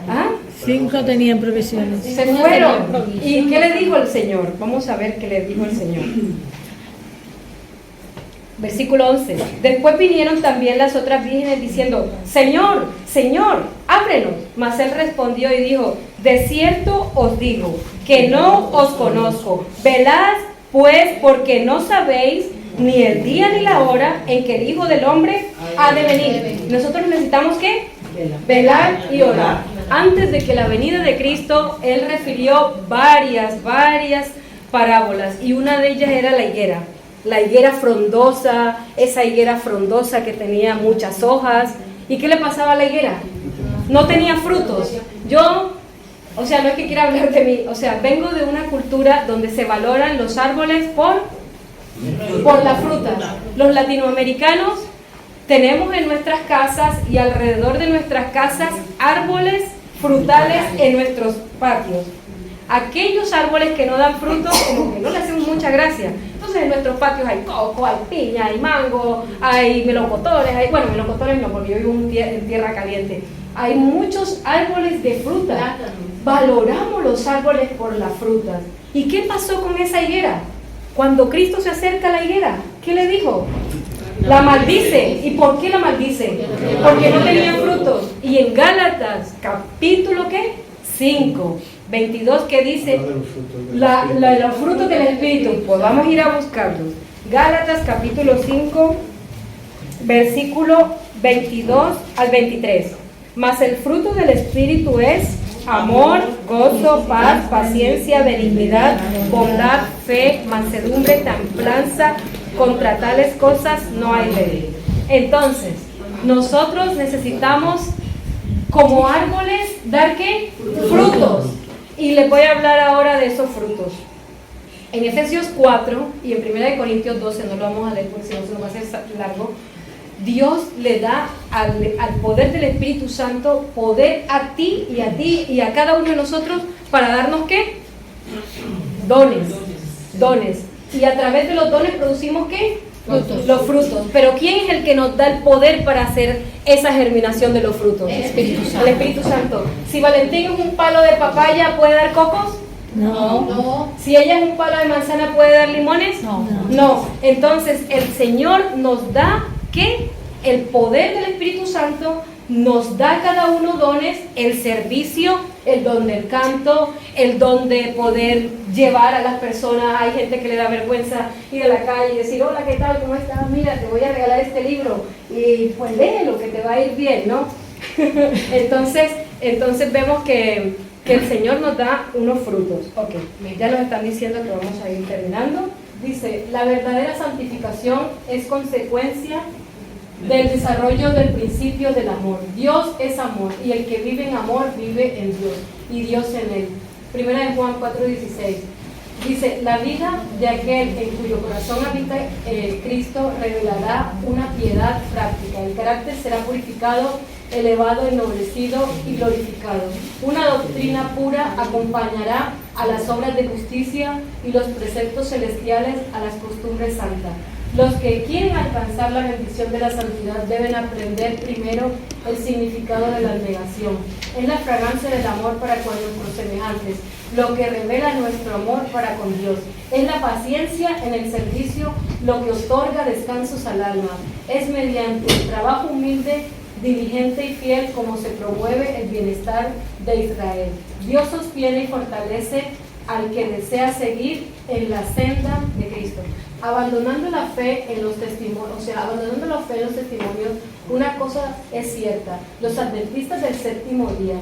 ¿Ah? 5 tenían provisiones. Se fueron. ¿Y qué le dijo el Señor? Vamos a ver qué le dijo el Señor. Versículo 11. Después vinieron también las otras vírgenes diciendo: Señor, Señor, ábrenos. Mas él respondió y dijo: de cierto os digo que no os conozco. Velad pues, porque no sabéis ni el día ni la hora en que el Hijo del Hombre ha de venir. Nosotros necesitamos ¿qué? Velar y orar. Antes de que la venida de Cristo, él refirió varias parábolas y una de ellas era la higuera frondosa, esa higuera frondosa que tenía muchas hojas. ¿Y qué le pasaba a la higuera? No tenía frutos. No es que quiera hablar de mí, vengo de una cultura donde se valoran los árboles por la fruta. Los latinoamericanos tenemos en nuestras casas y alrededor de nuestras casas árboles frutales en nuestros patios. Aquellos árboles que no dan frutos, como que no le hacemos mucha gracia. Entonces en nuestros patios hay coco, hay piña, hay mango, hay melocotones, melocotones no, porque yo vivo en tierra caliente. Hay muchos árboles de fruta. Valoramos los árboles por las frutas. ¿Y qué pasó con esa higuera? Cuando Cristo se acerca a la higuera, ¿qué le dijo? La maldice. ¿Y por qué la maldice? Porque no tenía frutos. Y en Gálatas, capítulo ¿qué? 5, 22, que dice los frutos del Espíritu. Pues vamos a ir a buscarlos. Gálatas, capítulo 5, versículo 22 al 23. Mas el fruto del Espíritu es amor, gozo, paz, paciencia, benignidad, bondad, fe, mansedumbre, templanza. Contra tales cosas no hay ley. Entonces, nosotros necesitamos, como árboles, dar ¿qué? Frutos. Y les voy a hablar ahora de esos frutos. En Efesios 4 y en 1 Corintios 12, no lo vamos a leer porque si no se nos va a hacer largo. Dios le da al poder del Espíritu Santo poder a ti y a cada uno de nosotros para darnos ¿qué? Dones. Y a través de los dones producimos ¿qué? Frutos. Los frutos. Pero ¿quién es el que nos da el poder para hacer esa germinación de los frutos? El Espíritu Santo. El Espíritu Santo. Si Valentín es un palo de papaya, ¿puede dar cocos? No. Si ella es un palo de manzana, ¿puede dar limones? No. Entonces el Señor nos da ¿qué? El poder del Espíritu Santo nos da a cada uno dones, el servicio, el don del canto, el don de poder llevar a las personas. Hay gente que le da vergüenza ir a la calle y decir, hola, ¿qué tal? ¿Cómo estás? Mira, te voy a regalar este libro y pues léelo, que te va a ir bien, ¿no? entonces vemos que el Señor nos da unos frutos. Ok, ya nos están diciendo que vamos a ir terminando. Dice, la verdadera santificación es consecuencia del desarrollo del principio del amor. Dios es amor y el que vive en amor vive en Dios y Dios en él. Primera de Juan 4:16 dice, la vida de aquel en cuyo corazón habita Cristo revelará una piedad práctica. El carácter será purificado, elevado, ennoblecido y glorificado. Una doctrina pura acompañará a las obras de justicia y los preceptos celestiales a las costumbres santas. Los que quieren alcanzar la bendición de la santidad deben aprender primero el significado de la abnegación. Es la fragancia del amor para con nuestros semejantes, lo que revela nuestro amor para con Dios. Es la paciencia en el servicio, lo que otorga descansos al alma. Es mediante el trabajo humilde, diligente y fiel como se promueve el bienestar de Israel. Dios sostiene y fortalece al que desea seguir en la senda de Cristo. Abandonando la fe en los testimonios, una cosa es cierta: los adventistas del séptimo día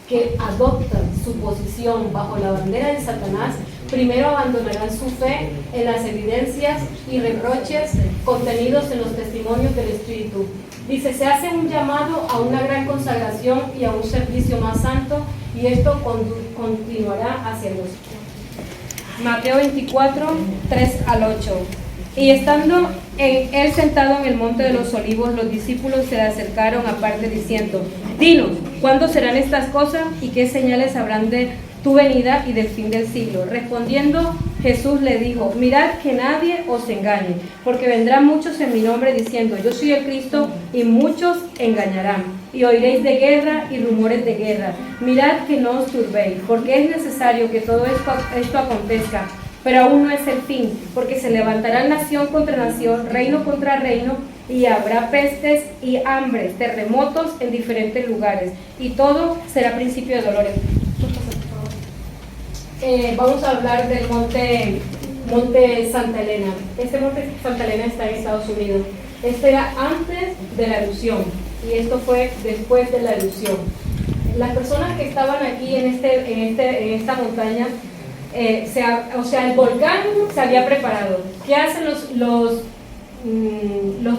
que adoptan su posición bajo la bandera de Satanás, primero abandonarán su fe en las evidencias y reproches contenidos en los testimonios del Espíritu. Dice, se hace un llamado a una gran consagración y a un servicio más santo, y esto continuará hacia Dios. Mateo 24, 3 al 8. Y estando él sentado en el monte de los olivos, los discípulos se le acercaron aparte diciendo, dinos, ¿cuándo serán estas cosas y qué señales habrán de tu venida y del fin del siglo? Respondiendo Jesús le dijo, mirad que nadie os engañe, porque vendrán muchos en mi nombre diciendo, yo soy el Cristo, y muchos engañarán. Y oiréis de guerra y rumores de guerra. Mirad que no os turbéis, porque es necesario que todo esto acontezca, pero aún no es el fin, porque se levantará nación contra nación, reino contra reino, y habrá pestes y hambres, terremotos en diferentes lugares, y todo será principio de dolores. Vamos a hablar del monte Santa Elena. Este monte Santa Elena está en Estados Unidos. Este era antes de la erupción y esto fue después de la erupción. Las personas que estaban aquí en esta montaña, el volcán se había preparado. ¿Qué hacen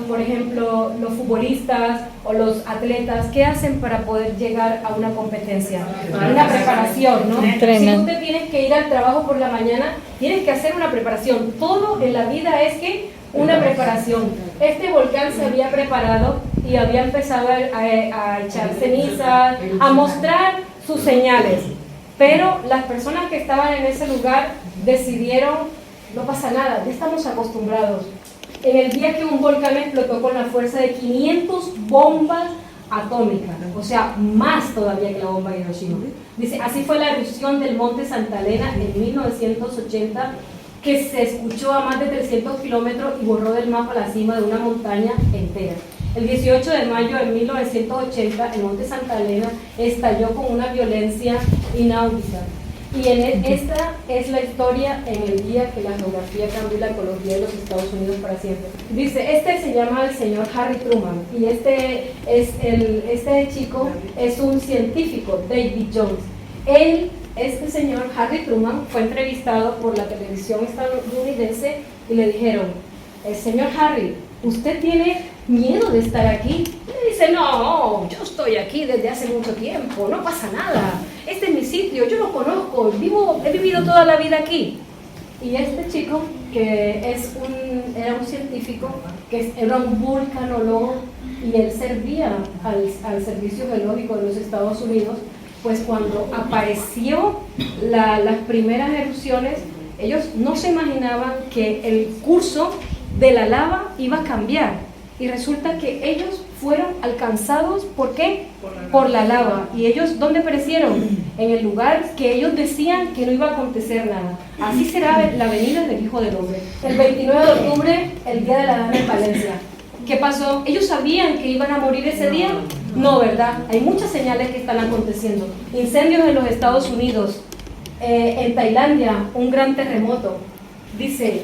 por ejemplo, los futbolistas o los atletas? ¿Qué hacen para poder llegar a una competencia? Una preparación, ¿no? Si tú te tienes que ir al trabajo por la mañana, tienes que hacer una preparación. Todo en la vida es que una preparación. Este volcán se había preparado y había empezado a echar cenizas, a mostrar sus señales. Pero las personas que estaban en ese lugar decidieron, no pasa nada, ya estamos acostumbrados. En el día que un volcán explotó con la fuerza de 500 bombas atómicas, o sea, más todavía que la bomba de Hiroshima. Dice, así fue la erupción del monte Santa Elena en 1980, que se escuchó a más de 300 kilómetros y borró del mapa la cima de una montaña entera. El 18 de mayo de 1980, el Monte Santa Elena estalló con una violencia inaudita. Y esta es la historia en el día que la geografía cambió la ecología de los Estados Unidos para siempre. Dice, este se llama el señor Harry Truman, y este chico es un científico, David Jones. Este señor Harry Truman fue entrevistado por la televisión estadounidense y le dijeron, señor Harry, ¿usted tiene miedo de estar aquí? Y dice, no, yo estoy aquí desde hace mucho tiempo, no pasa nada, este es mi sitio, yo lo conozco, he vivido toda la vida aquí. Y este chico, que era un científico, que era un vulcanólogo, y él servía al Servicio Geológico de los Estados Unidos, pues cuando apareció las primeras erupciones, ellos no se imaginaban que el curso de la lava iba a cambiar, y resulta que ellos fueron alcanzados, ¿por qué? Por la lava. ¿Y ellos dónde perecieron? En el lugar que ellos decían que no iba a acontecer nada. Así será la venida del Hijo del Hombre. El 29 de octubre, el día de la dama en Valencia. ¿Qué pasó? ¿Ellos sabían que iban a morir ese día? No, ¿verdad? Hay muchas señales que están aconteciendo. Incendios en los Estados Unidos, en Tailandia, un gran terremoto. Dice,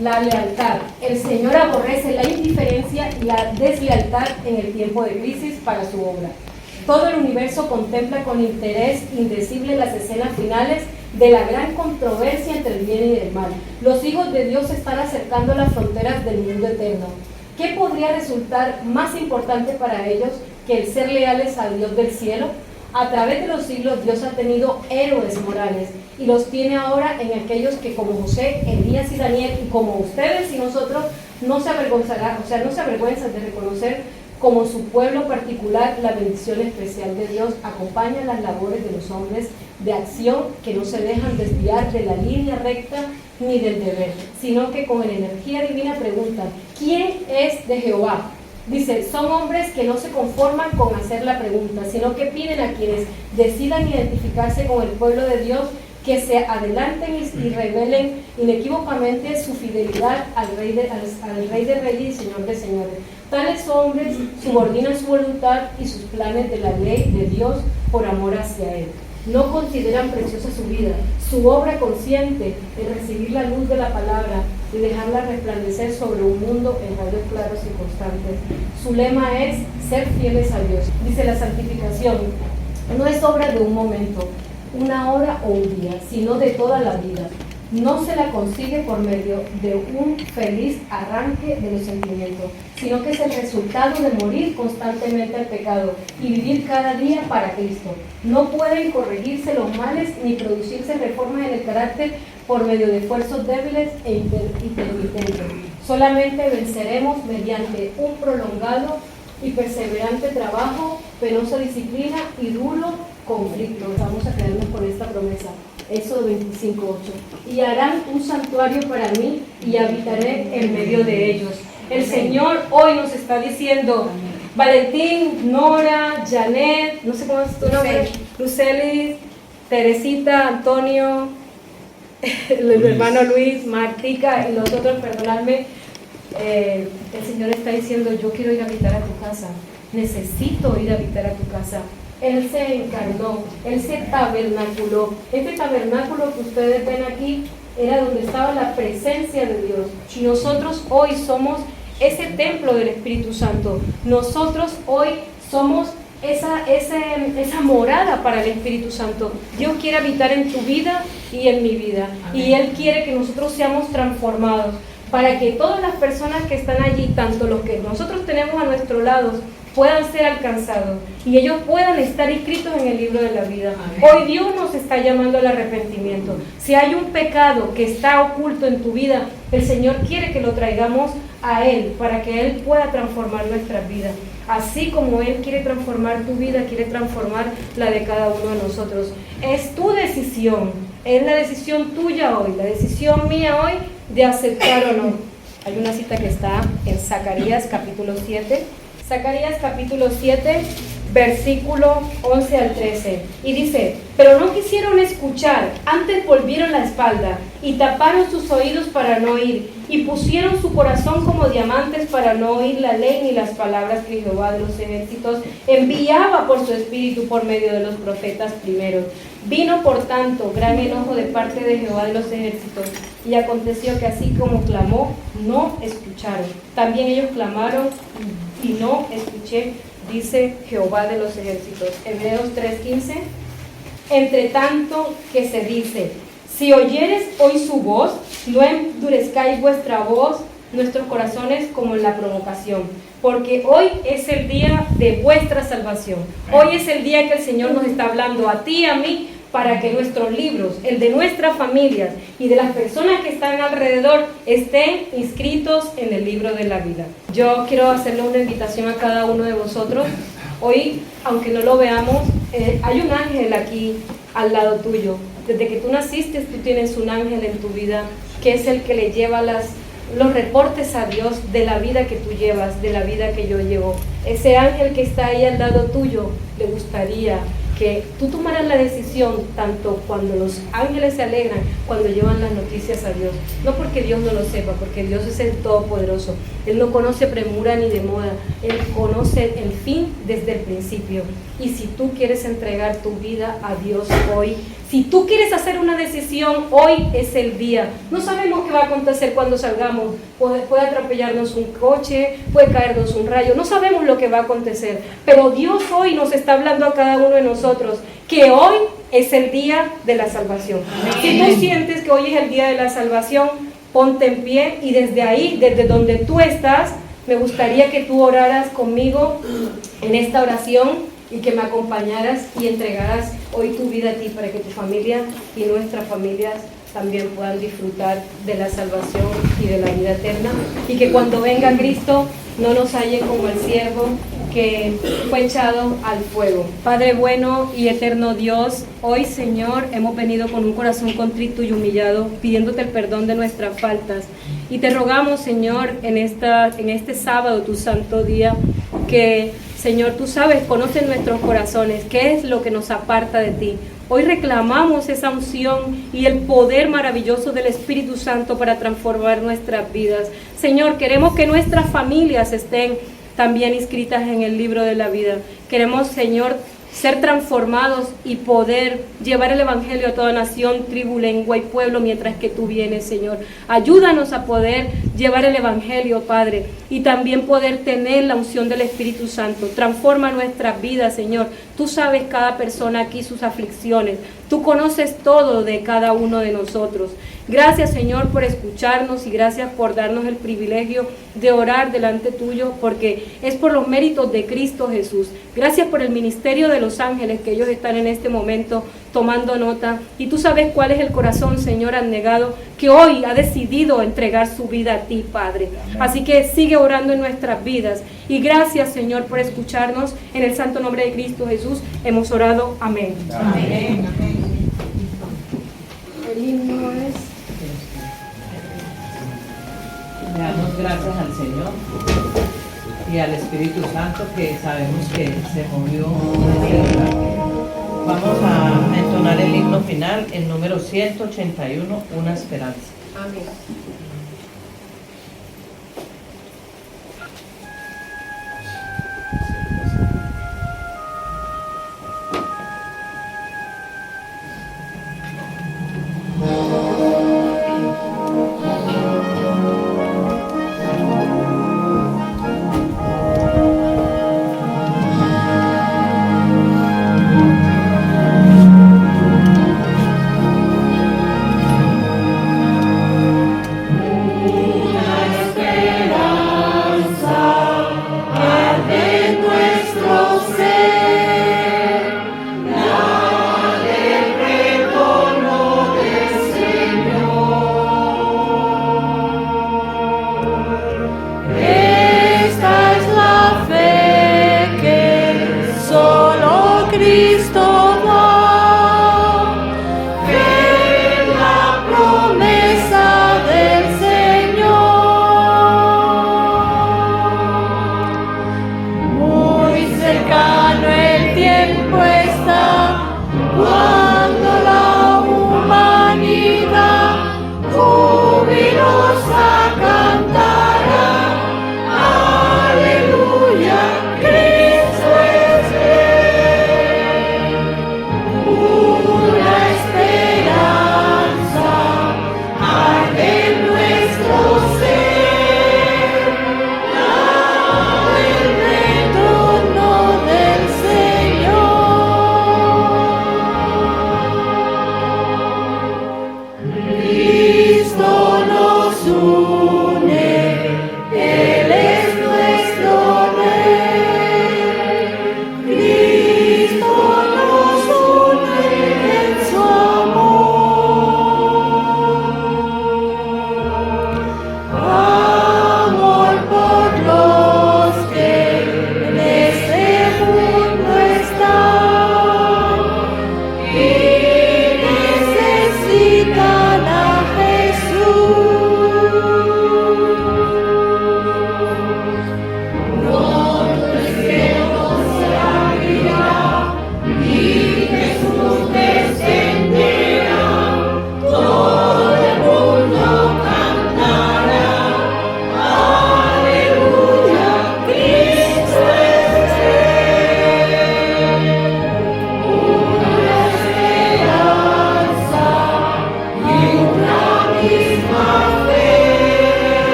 la lealtad. El Señor aborrece la indiferencia y la deslealtad en el tiempo de crisis para su obra. Todo el universo contempla con interés indecible las escenas finales de la gran controversia entre el bien y el mal. Los hijos de Dios se están acercando a las fronteras del mundo eterno. ¿Qué podría resultar más importante para ellos que el ser leales al Dios del cielo? A través de los siglos Dios ha tenido héroes morales y los tiene ahora en aquellos que, como José, Elías y Daniel, y como ustedes y nosotros, no se avergonzan de reconocer como su pueblo particular la bendición especial de Dios. Acompaña las labores de los hombres de acción que no se dejan desviar de la línea recta ni del deber, sino que con energía divina preguntan, ¿quién es de Jehová? Dice, son hombres que no se conforman con hacer la pregunta, sino que piden a quienes decidan identificarse con el pueblo de Dios que se adelanten y revelen inequívocamente su fidelidad al Rey de Reyes y Señor de Señores. Tales hombres subordinan su voluntad y sus planes de la ley de Dios por amor hacia Él. No consideran preciosa su vida, su obra consciente en recibir la luz de la palabra y dejarla resplandecer sobre un mundo en rayos claros y constantes. Su lema es ser fieles a Dios. Dice, la santificación no es obra de un momento, una hora o un día, sino de toda la vida. No se la consigue por medio de un feliz arranque de los sentimientos, sino que es el resultado de morir constantemente al pecado y vivir cada día para Cristo. No pueden corregirse los males ni producirse reformas en el carácter por medio de esfuerzos débiles e intermitentes. Solamente venceremos mediante un prolongado y perseverante trabajo, penosa disciplina y duro conflicto. Vamos a quedarnos con esta promesa. Éxodo 25:8. Y harán un santuario para mí y habitaré en medio de ellos. El Señor hoy nos está diciendo, Valentín, Nora, Janet, no sé cómo es tu nombre, Lucelis, Teresita, Antonio, el hermano Luis, Martica y los otros, perdonadme, el Señor está diciendo, yo quiero ir a habitar a tu casa, necesito ir a habitar a tu casa. Él se encarnó, Él se tabernaculó. Este tabernáculo que ustedes ven aquí era donde estaba la presencia de Dios. Y nosotros hoy somos ese templo del Espíritu Santo. Nosotros hoy somos esa morada para el Espíritu Santo. Dios quiere habitar en tu vida y en mi vida. Amén. Y Él quiere que nosotros seamos transformados para que todas las personas que están allí, tanto los que nosotros tenemos a nuestro lado, puedan ser alcanzados y ellos puedan estar inscritos en el libro de la vida. Amén. Hoy Dios nos está llamando al arrepentimiento. Si hay un pecado que está oculto en tu vida, el Señor quiere que lo traigamos a Él para que Él pueda transformar nuestras vidas. Así como Él quiere transformar tu vida, quiere transformar la de cada uno de nosotros. Es tu decisión, es la decisión tuya hoy, la decisión mía hoy de aceptar o no. Hay una cita que está en Zacarías capítulo 7. Zacarías capítulo 7 versículo 11 al 13. Y dice: pero no quisieron escuchar, antes volvieron la espalda y taparon sus oídos para no oír, y pusieron su corazón como diamantes para no oír la ley ni las palabras que Jehová de los ejércitos enviaba por su espíritu por medio de los profetas primeros. Vino por tanto gran enojo de parte de Jehová de los ejércitos, y aconteció que así como clamó, no escucharon. También ellos clamaron y no escuché, dice Jehová de los ejércitos. Hebreos 3:15. Entre tanto que se dice: si oyeres hoy su voz, no endurezcáis vuestra voz, nuestros corazones como en la provocación, porque hoy es el día de vuestra salvación. Hoy es el día que el Señor nos está hablando a ti y a mí, para que nuestros libros, el de nuestras familias y de las personas que están alrededor, estén inscritos en el libro de la vida. Yo quiero hacerle una invitación a cada uno de vosotros. Hoy, aunque no lo veamos, hay un ángel aquí al lado tuyo. Desde que tú naciste, tú tienes un ángel en tu vida, que es el que le lleva los reportes a Dios de la vida que tú llevas, de la vida que yo llevo. Ese ángel que está ahí al lado tuyo, le gustaría que tú tomaras la decisión, tanto cuando los ángeles se alegran, cuando llevan las noticias a Dios. No porque Dios no lo sepa, porque Dios es el Todopoderoso. Él no conoce premura ni demora. Él conoce el fin desde el principio. Y si tú quieres entregar tu vida a Dios hoy, si tú quieres hacer una decisión, hoy es el día. No sabemos qué va a acontecer cuando salgamos. Puede atropellarnos un coche, puede caernos un rayo. No sabemos lo que va a acontecer. Pero Dios hoy nos está hablando a cada uno de nosotros que hoy es el día de la salvación. Amén. Si tú sientes que hoy es el día de la salvación, ponte en pie y desde ahí, desde donde tú estás, me gustaría que tú oraras conmigo en esta oración y que me acompañaras y entregaras hoy tu vida a ti, para que tu familia y nuestras familias también puedan disfrutar de la salvación y de la vida eterna, y que cuando venga Cristo no nos halle como el siervo que fue echado al fuego. Padre bueno y eterno Dios, hoy, Señor, hemos venido con un corazón contrito y humillado, pidiéndote el perdón de nuestras faltas, y te rogamos, Señor, en este sábado, tu santo día, que, Señor, tú sabes, conoces nuestros corazones, qué es lo que nos aparta de ti. Hoy reclamamos esa unción y el poder maravilloso del Espíritu Santo para transformar nuestras vidas. Señor, queremos que nuestras familias estén también inscritas en el libro de la vida. Queremos, Señor, ser transformados y poder llevar el Evangelio a toda nación, tribu, lengua y pueblo mientras que tú vienes, Señor. Ayúdanos a poder llevar el Evangelio, Padre, y también poder tener la unción del Espíritu Santo. Transforma nuestras vidas, Señor. Tú sabes cada persona aquí, sus aflicciones. Tú conoces todo de cada uno de nosotros. Gracias, Señor, por escucharnos, y gracias por darnos el privilegio de orar delante tuyo, porque es por los méritos de Cristo Jesús. Gracias por el ministerio de los ángeles, que ellos están en este momento tomando nota, y tú sabes cuál es el corazón, Señor, abnegado, que hoy ha decidido entregar su vida a ti, Padre. Así que sigue orando en nuestras vidas, y gracias, Señor, por escucharnos. En el santo nombre de Cristo Jesús hemos orado. Amén. Amén. El himno es... Le damos gracias al Señor y al Espíritu Santo, que sabemos que se movió en este lugar. Vamos a entonar el himno final, el número 181, Una Esperanza. Amén. Dios